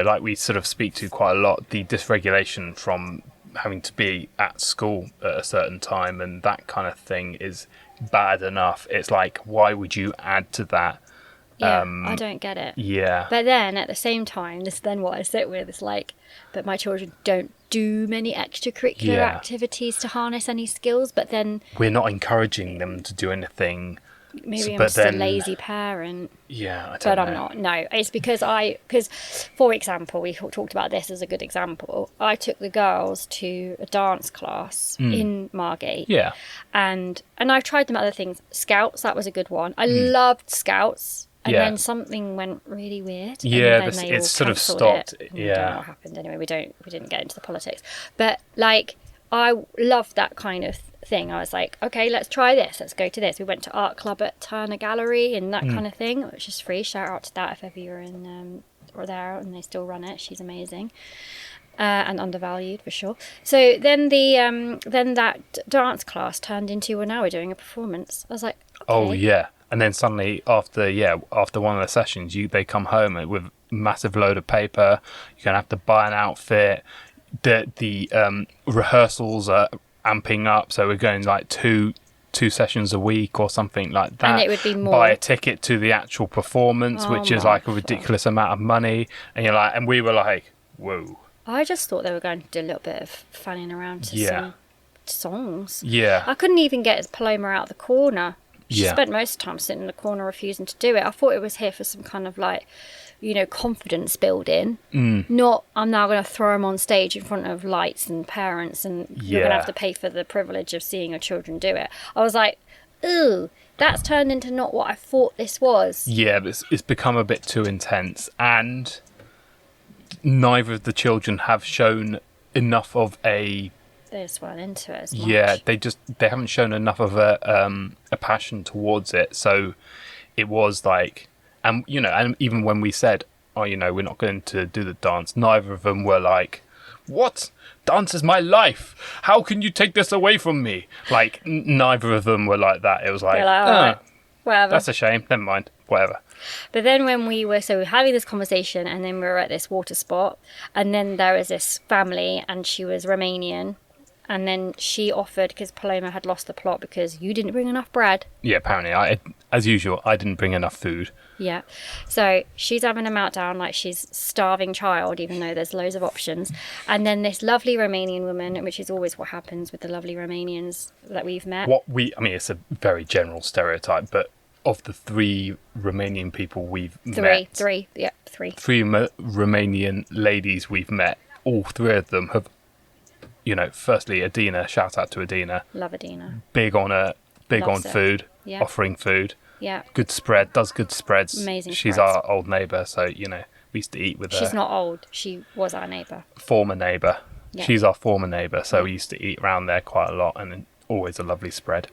like we sort of speak to quite a lot, the dysregulation from having to be at school at a certain time and that kind of thing is bad enough. It's like, why would you add to that? I don't get it. Yeah. But then at the same time, this is then what I sit with. It's like, but my children don't do many extracurricular activities to harness any skills, but then... We're not encouraging them to do anything. Maybe I'm just a lazy parent. Yeah, I don't know. But I'm not. No, it's because for example, we talked about this as a good example. I took the girls to a dance class in Margate. Yeah. And I've tried them other things. Scouts, that was a good one. I loved Scouts. And then something went really weird. Yeah, and then it's sort of stopped. I don't know what happened anyway. We didn't get into the politics. But like, I loved that kind of thing. I was like, okay, let's try this. Let's go to this. We went to art club at Turner Gallery and that kind of thing, which is free. Shout out to that if ever you're in or there and they still run it. She's amazing. and undervalued for sure. So then then that dance class turned into, well, now we're doing a performance. I was like, okay. Oh yeah, and then suddenly after one of the sessions, they come home with a massive load of paper. You're gonna have to buy an outfit. The rehearsals are amping up, so we're going like two sessions a week or something like that. And it would be more. Buy a ticket to the actual performance, which is like a ridiculous amount of money. And you're like, and we were like, whoa. I just thought they were going to do a little bit of fanning around to some songs. Yeah. I couldn't even get Paloma out of the corner. She Yeah. spent most of the time sitting in the corner refusing to do it. I thought it was here for some kind of like, confidence building. Not, I'm now going to throw them on stage in front of lights and parents and you're going to have to pay for the privilege of seeing your children do it. I was like, ooh, that's turned into not what I thought this was. Yeah, but it's become a bit too intense, and neither of the children have shown enough of a... They just weren't into it as much. Yeah, they haven't shown enough of a passion towards it. So it was like, and even when we said, oh, we're not going to do the dance, neither of them were like, what? Dance is my life. How can you take this away from me? Like, neither of them were like that. It was like, all right, whatever. That's a shame. Never mind. Whatever. But then when we were having this conversation, and then we were at this water spot, and then there was this family, and she was Romanian. And then she offered, because Paloma had lost the plot because you didn't bring enough bread. Yeah, apparently, as usual, I didn't bring enough food. Yeah. So she's having a meltdown like she's starving child, even though there's loads of options. And then this lovely Romanian woman, which is always what happens with the lovely Romanians that we've met. It's a very general stereotype, but of the 3 Romanian people we've met... Three. 3 Romanian ladies we've met, all 3 of them have... firstly, Adina, shout out to Adina. Love Adina. Big on food, Yeah. offering food. Yeah. Good spread, does good spreads. Amazing She's spreads. our old neighbour, so, we used to eat with her. She's not old. She was our neighbour. Former neighbour. Yeah. She's our former neighbour, so we used to eat around there quite a lot, and always a lovely spread.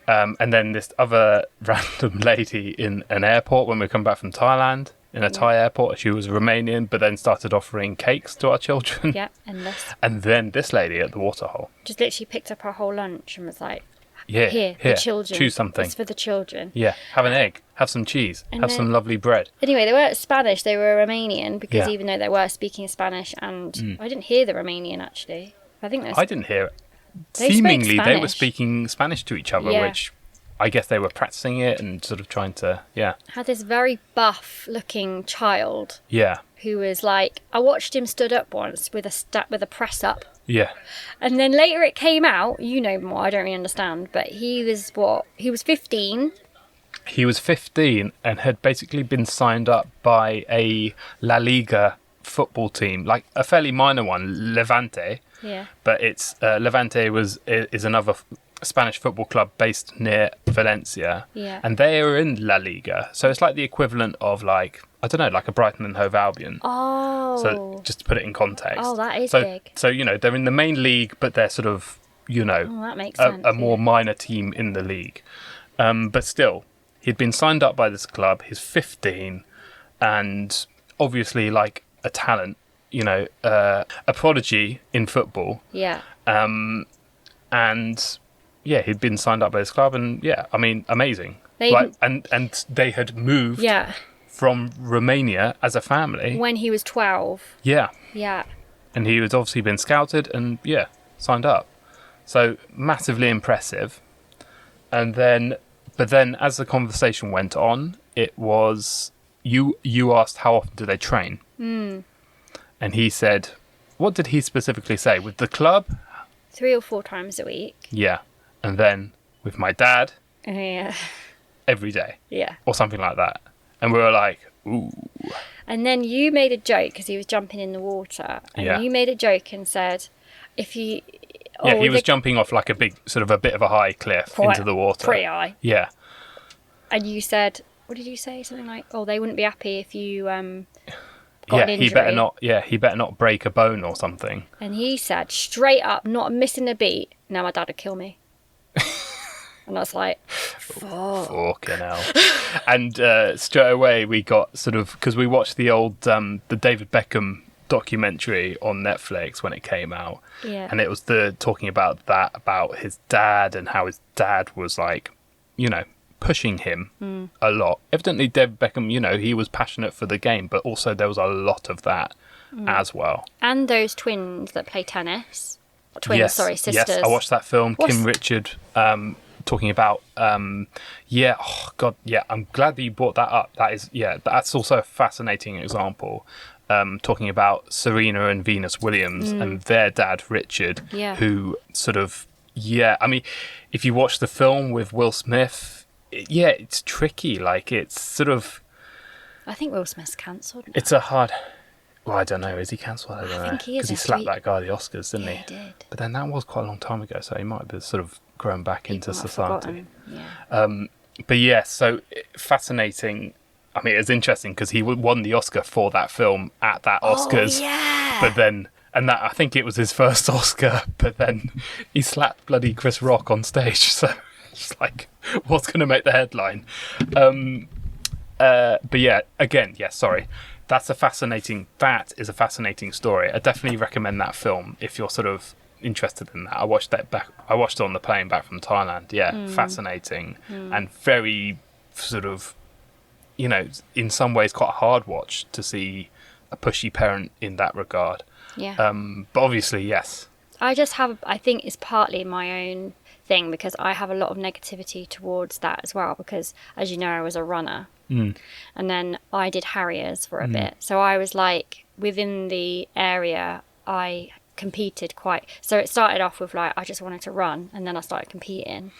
And then this other random lady in an airport when we come back from Thailand, in a Thai airport. She was Romanian, but then started offering cakes to our children. Yeah, endless. And then this lady at the waterhole. Just literally picked up her whole lunch and was like, Yeah, here, the children. choose something. It's for the children. Yeah, have an egg, have some cheese, And have then- some lovely bread. Anyway, they weren't Spanish, they were Romanian, because Yeah. even though they were speaking Spanish, and I didn't hear the Romanian actually. I think that's... I didn't hear it. They spoke Seemingly, they were Spanish. speaking Spanish to each other, Yeah. which I guess they were practicing it and sort of trying to, had this very buff-looking child yeah, who was like... I watched him stood up once with a press-up. yeah. And then later it came out, you know more, I don't really understand, but he was 15. He was 15 and had basically been signed up by a La Liga football team, like a fairly minor one, Levante. Yeah. But it's Levante is another Spanish football club based near Valencia. Yeah. And they are in La Liga. So it's like the equivalent of like a Brighton and Hove Albion. Oh. So just to put it in context. Oh, that is so, big. So, they're in the main league, but they're sort of, Oh, that makes a sense. more minor team in the league. But still, he'd been signed up by this club. He's 15 and obviously like a talent, a prodigy in football. Yeah. And yeah, he'd been signed up by this club and amazing. They- and they had moved Yeah. from Romania as a family. When he was 12. Yeah. Yeah. And he was obviously been scouted and signed up. So massively impressive. But then as the conversation went on, it was you asked how often do they train? And he said, what did he specifically say? With the club? 3 or 4 times a week. Yeah. And then with my dad, Yeah. every day. Yeah. Or something like that. And we were like, ooh. And then you made a joke because he was jumping in the water. And Yeah. you made a joke and said, if you... Yeah, he was jumping off like a big, sort of a bit of a high cliff into the water. Pretty high. Yeah. And you said, what did you say? Something like, oh, they wouldn't be happy if you got an injury. He better not break a bone or something. And he said, straight up, not missing a beat, now my dad would kill me. And I was like, fuck. Fucking hell. And straight away we got sort of, because we watched the old, the David Beckham documentary on Netflix when it came out. Yeah. And it was talking about his dad and how his dad was like, you know, pushing him a lot. Evidently, David Beckham, you know, he was passionate for the game, but also there was a lot of that as well. And those twins that play tennis. Sisters. Yes, I watched that film. Kim Richard talking about, I'm glad that you brought that up. That's also a fascinating example. Talking about Serena and Venus Williams and their dad, Richard, who sort of, I mean, if you watch the film with Will Smith, it's tricky. Like, it's sort of... I think Will Smith's cancelled. It's a hard... Well, I don't know. Is he cancelled? I don't know. I think he is. Because he slapped that guy at the Oscars, didn't he? Yeah, he did. But then that was quite a long time ago, so he might have sort of grown back into society. Yeah. But yeah, so fascinating. I mean, it's interesting because he won the Oscar for that film at that Oscars. Oh, yeah. But then, and that I think it was his first Oscar, but then he slapped bloody Chris Rock on stage. So it's like, what's going to make the headline? But yeah, again, sorry. That is a fascinating story. I definitely recommend that film if you're sort of interested in that. I watched it on the plane back from Thailand. Yeah, fascinating and very sort of, you know, in some ways quite a hard watch to see a pushy parent in that regard. Yeah. But obviously, yes. I think it's partly my own thing because I have a lot of negativity towards that as well because, as you know, I was a runner. And then I did Harriers for a bit. So I was like, within the area, I competed quite... So it started off with like, I just wanted to run. And then I started competing.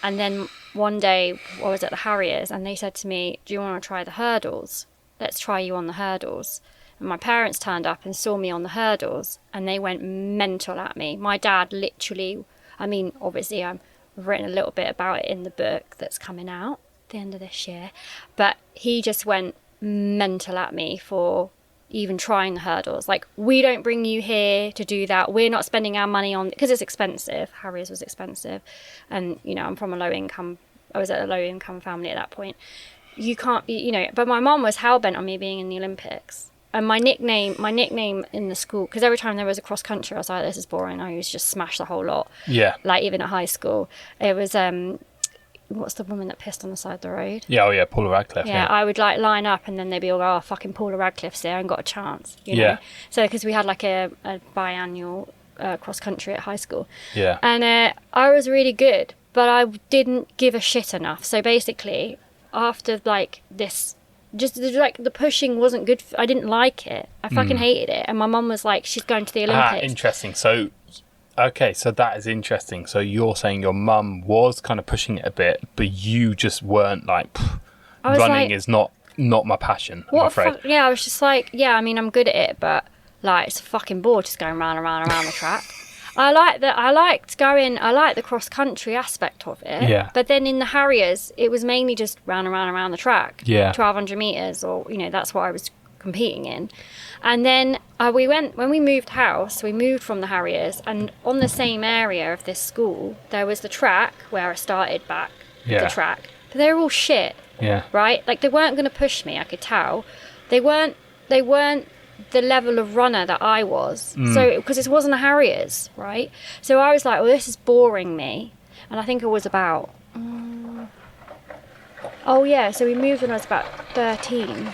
And then one day I was at the Harriers and they said to me, do you want to try the hurdles? Let's try you on the hurdles. And my parents turned up and saw me on the hurdles and they went mental at me. My dad literally... I mean, obviously I've written a little bit about it in the book that's coming out the end of this year, but he just went mental at me for even trying the hurdles. Like, we don't bring you here to do that. We're not spending our money on, because it's expensive. Harriers was expensive, and you know, I was at a low income family at that point. You can't be, you know. But my mom was hellbent on me being in the Olympics. And my nickname in the school, because every time there was a cross country, I was like, this is boring. I used to just smash the whole lot. Yeah. Like, even at high school, it was what's the woman that pissed on the side of the road? Yeah, Paula Radcliffe. Yeah, I would like line up and then they'd be all, oh, fucking Paula Radcliffe's there and got a chance. You know? So because we had like a biannual cross country at high school. Yeah. And I was really good, but I didn't give a shit enough. So basically, after like this, just like the pushing wasn't good. I didn't like it. I fucking hated it. And my mum was like, she's going to the Olympics. Interesting. So that is interesting. So you're saying your mum was kind of pushing it a bit, but you just weren't like, running is not my passion, I'm afraid. I was just like, I mean, I'm good at it, but like, it's a fucking bore just going round and round and round the track. I like the cross country aspect of it. Yeah. But then in the Harriers, it was mainly just round and round and round the track. Yeah. 1,200 meters, or you know, that's what I was competing in. And then when we moved house, we moved from the Harriers, and on the same area of this school, there was the track where I started back, the track. But they were all shit. Yeah. Right? Like, they weren't going to push me, I could tell. They weren't the level of runner that I was. So, because it wasn't a Harriers, right? So I was like, well, this is boring me. And I think it was about... so we moved when I was about 13.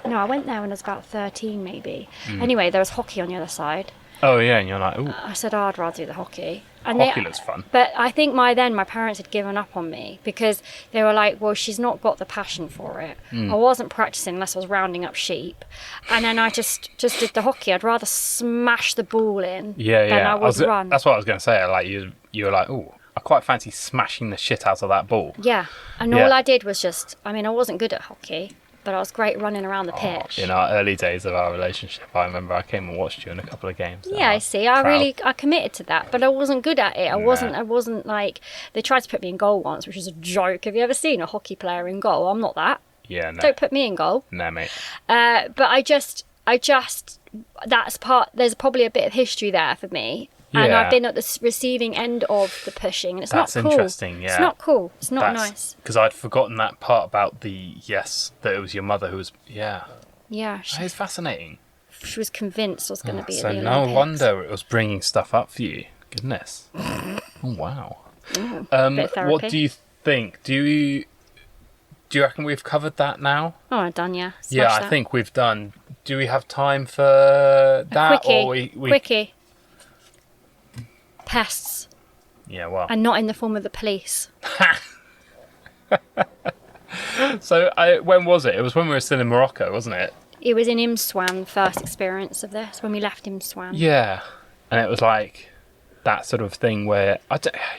No, I went there when I was about 13, maybe. Anyway, there was hockey on the other side. Oh, yeah, and you're like, ooh. I said, I'd rather do the hockey. And hockey looks fun. But I think my parents had given up on me because they were like, well, she's not got the passion for it. I wasn't practicing unless I was rounding up sheep. And then I just did the hockey. I'd rather smash the ball in than I would run. That's what I was going to say. Like, you were like, ooh, I quite fancy smashing the shit out of that ball. Yeah. And all I did was I wasn't good at hockey, but I was great running around the pitch. In our early days of our relationship, I remember I came and watched you in a couple of games. Yeah, I see. I committed to that, but I wasn't good at it. I wasn't like, they tried to put me in goal once, which is a joke. Have you ever seen a hockey player in goal? I'm not that. Yeah, no. Don't put me in goal. No, mate. But I just, there's probably a bit of history there for me. And I've been at the receiving end of the pushing, and it's not cool. That's interesting, yeah. It's not cool. It's not nice. Because I'd forgotten that part about that it was your mother who was, Yeah, that is fascinating. she was convinced I was going to be so at the no Olympics. wonder it was bringing stuff up for you. Goodness. Oh, wow. Bit of therapy. What do you think? Do you reckon we've covered that now? Oh, I'm done, yeah. Smash Yeah, I that. think we've done. Do we have time for that? Quickie. Or we... Quickie. Pests. Yeah, well. And not in the form of the police. So, when was it? It was when we were still in Morocco, wasn't it? It was in Imswan, first experience of this, when we left Imswan. Yeah. And it was like that sort of thing where...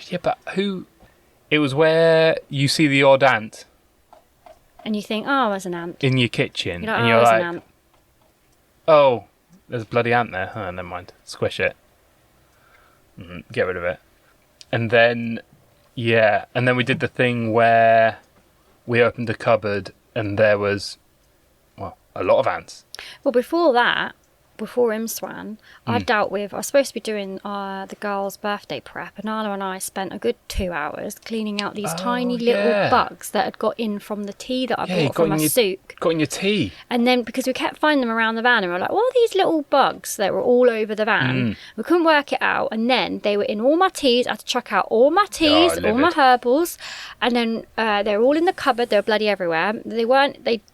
yeah, but who... It was where you see the odd ant And you think, oh, there's an ant. in your kitchen. You're like, and oh, you're there's like, an ant. oh, there's a bloody ant there. Oh, never mind. Squish it. Get rid of it. And then, yeah. And then we did the thing where we opened a cupboard and there was, well, a lot of ants. Well, before that, before Imswan, I was supposed to be doing the girls' birthday prep, and Anna and I spent a good 2 hours cleaning out these tiny little bugs that had got in from the tea that I bought from a souk. Got in your tea. And then, because we kept finding them around the van, and we were like, what are these little bugs that were all over the van? We couldn't work it out, and then they were in all my teas. I had to chuck out all my teas, all my herbals, and then they were all in the cupboard. They were bloody everywhere. They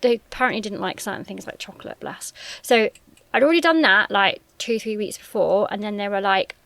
apparently didn't like certain things like chocolate, bless. So I'd already done that like 2-3 weeks before, and then they were like,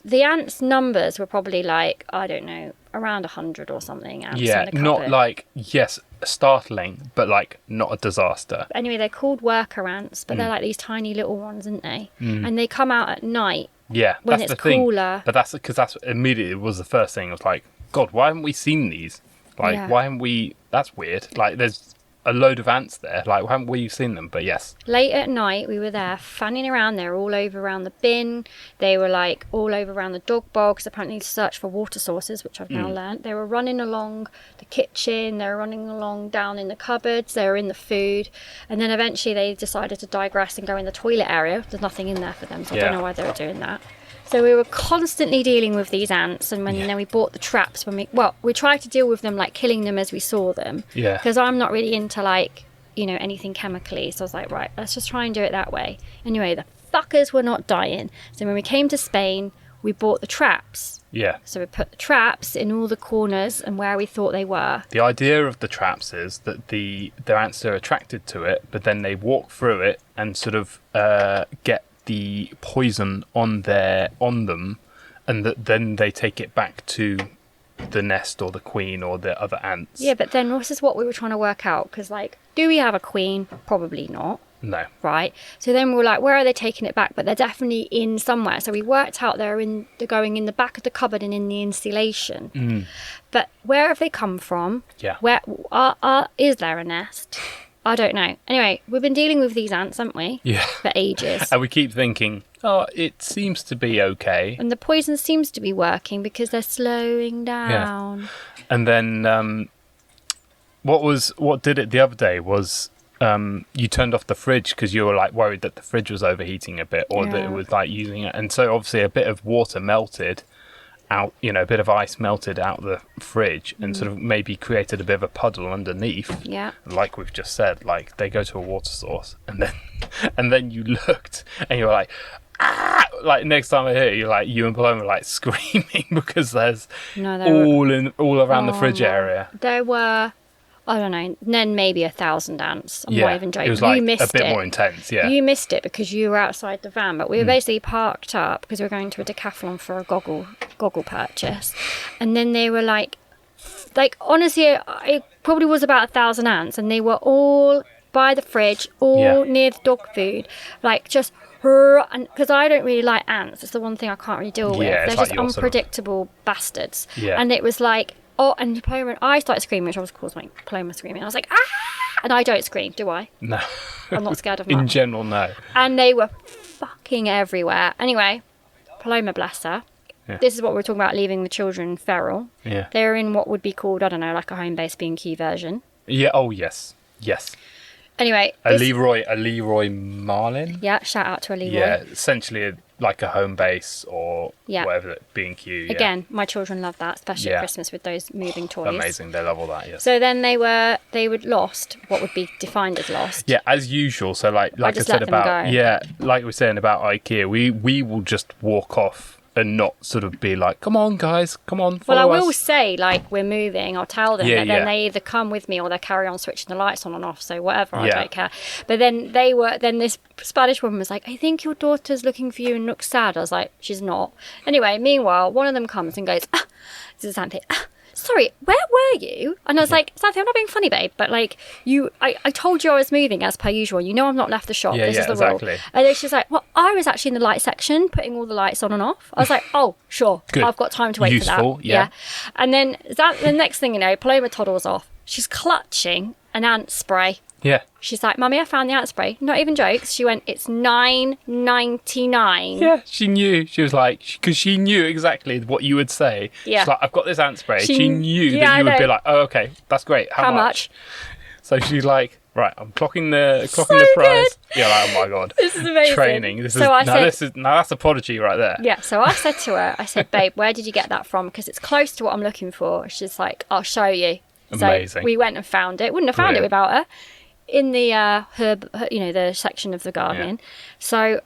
the ants' numbers were probably like, I don't know, around 100 or something. Ants in the cupboard. Not like, yes, startling, but like not a disaster. Anyway, they're called worker ants, but they're like these tiny little ones, aren't they? And they come out at night. Yeah, when that's it's the thing. cooler. But that's because that's immediately was the first thing. I was like, God, why haven't we seen these? Like, why haven't we? That's weird. Like, there's a load of ants there. Like, why haven't we seen them? But yes. Late at night, we were there fanning around. They were all over around the bin. They were like all over around the dog bowl, because apparently to search for water sources, which I've now learnt. They were running along the kitchen. They were running along down in the cupboards. They were in the food. And then eventually they decided to digress and go in the toilet area. There's nothing in there for them, so I don't know why they were doing that. So we were constantly dealing with these ants, and then we bought the traps we tried to deal with them like killing them as we saw them. Yeah. Because I'm not really into like, anything chemically. So I was like, right, let's just try and do it that way. Anyway, the fuckers were not dying. So when we came to Spain, we bought the traps. Yeah. So we put the traps in all the corners and where we thought they were. The idea of the traps is that the ants are attracted to it, but then they walk through it and sort of get the poison on them, and then they take it back to the nest or the queen or the other ants. Yeah, but then this is what we were trying to work out, because like, do we have a queen? Probably not. No. Right. So then we were like, where are they taking it back? But they're definitely in somewhere. So we worked out they're going in the back of the cupboard and in the insulation. But where have they come from? Yeah. Where is there a nest? I don't know. Anyway, we've been dealing with these ants, haven't we? Yeah. For ages. And we keep thinking, oh, it seems to be okay. And the poison seems to be working because they're slowing down. Yeah. And then what did it the other day was you turned off the fridge because you were like worried that the fridge was overheating a bit, or that it was like using it. And so obviously a bit of water melted out, a bit of ice melted out of the fridge and sort of maybe created a bit of a puddle underneath. Yeah. Like we've just said, like they go to a water source, and then you looked and you were like, ah! Like next time I hear it, you and Paloma are like screaming because there's all around the fridge area. There were, I don't know, then maybe 1,000 ants. I'm not even joking. It was like you missed a bit more intense, yeah. You missed it because you were outside the van, but we were basically parked up because we were going to a decathlon for a goggle purchase. And then they were like honestly, it probably was about 1,000 ants, and they were all by the fridge, near the dog food, like just... And because I don't really like ants, it's the one thing I can't really deal with. They're just unpredictable bastards. Yeah. And it was like, and Paloma, I started screaming, which of course like Paloma screaming. I was like, ah! And I don't scream, do I? No. I'm not scared of much. In general, no. And they were fucking everywhere. Anyway, Paloma, bless her. Yeah. This is what we're talking about, leaving the children feral. Yeah. They're in what would be called, I don't know, like a home-based B&Q version. Yeah. Oh, yes. Yes. Anyway, A Leroy Marlin. Yeah, shout out to a Leroy. Yeah, essentially like a home base or whatever, B&Q. Yeah. Again, my children love that, especially at Christmas with those moving toys. Amazing, they love all that. Yes. So then they were lost. What would be defined as lost? Yeah, as usual. So like I said about like we were saying about IKEA, we will just walk off and not sort of be like, come on guys, come on, follow us. Well, I will say, like, we're moving, I'll tell them, but then they either come with me or they carry on switching the lights on and off, so whatever, I don't care. But then this Spanish woman was like, I think your daughter's looking for you and looks sad. I was like, she's not. Anyway, meanwhile, one of them comes and goes, this is Xanthe, sorry, where were you? And I was like, Xanthe, I'm not being funny, babe, but like, I told you I was moving as per usual. You know I've not left the shop. This is the rule. And then she's like, well, I was actually in the light section, putting all the lights on and off. I was like, oh, sure. Good. I've got time to wait for that. Yeah. And then the next thing you know, Paloma toddles off. She's clutching an ant spray. Yeah. She's like, Mummy, I found the ant spray. Not even jokes. She went, it's $9.99. Yeah, she knew. She was like, because she knew exactly what you would say. Yeah. She's like, I've got this ant spray. She knew that you would be like, oh, okay, that's great. How much? So she's like, right, I'm clocking the price. Yeah, like, oh my God. This is amazing. Training. That's a prodigy right there. Yeah, so I said to her, I said, babe, where did you get that from? Because it's close to what I'm looking for. She's like, I'll show you. Amazing. So we went and found it. Wouldn't have found it without her. In the herb, the section of the gardening. Yeah. So,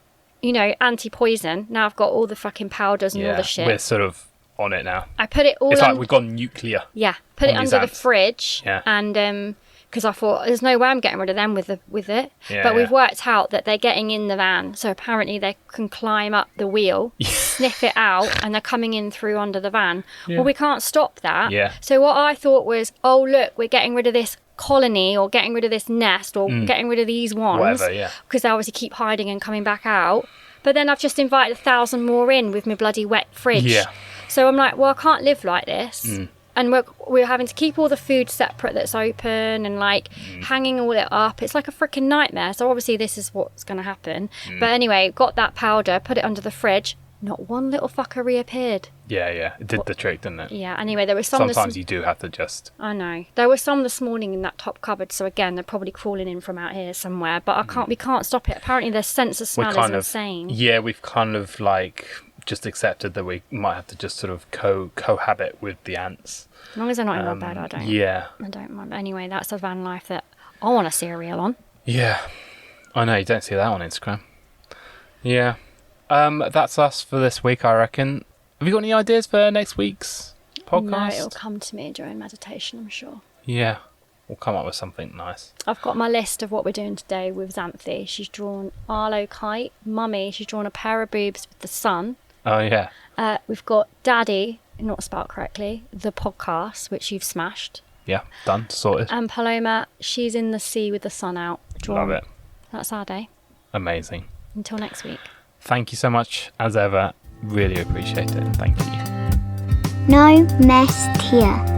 anti-poison. Now I've got all the fucking powders and all the shit. We're sort of on it now. I put it all. It's like we've gone nuclear. Yeah, put it under the fridge. Yeah. And because I thought there's no way I'm getting rid of them with it. Yeah, but we've worked out that they're getting in the van, so apparently they can climb up the wheel, sniff it out, and they're coming in through under the van. Yeah. Well, we can't stop that. Yeah. So what I thought was, oh look, we're getting rid of this colony or getting rid of this nest or getting rid of these ones, because they obviously keep hiding and coming back out. But then I've just invited 1,000 more in with my bloody wet fridge. So I'm like, well, I can't live like this. And we're having to keep all the food separate that's open and like hanging all it up. It's like a freaking nightmare. So obviously this is what's going to happen. But anyway, got that powder, put it under the fridge. Not one little fucker reappeared. Yeah. It did the trick, didn't it? Yeah. Anyway, there was some. Sometimes you do have to just. I know. There were some this morning in that top cupboard. So again, they're probably crawling in from out here somewhere. But we can't stop it. Apparently, their sense of smell is insane. Yeah, we've kind of like just accepted that we might have to just sort of cohabit with the ants. As long as they're not in my bed, I don't. Yeah. I don't mind. Anyway, that's a van life that I want a cereal on. Yeah. I know, you don't see that on Instagram. Yeah. That's us for this week, I reckon. Have you got any ideas for next week's podcast? No, it'll come to me during meditation, I'm sure. Yeah. We'll come up with something nice. I've got my list of what we're doing today with Xanthe. She's drawn Arlo kite. Mummy, she's drawn a pair of boobs with the sun. Oh, yeah. We've got Daddy, not spelled correctly, the podcast, which you've smashed. Yeah, done, sorted. And Paloma, she's in the sea with the sun out. Drawn. Love it. That's our day. Amazing. Until next week. Thank you so much, as ever. Really appreciate it. Thank you. No mess here.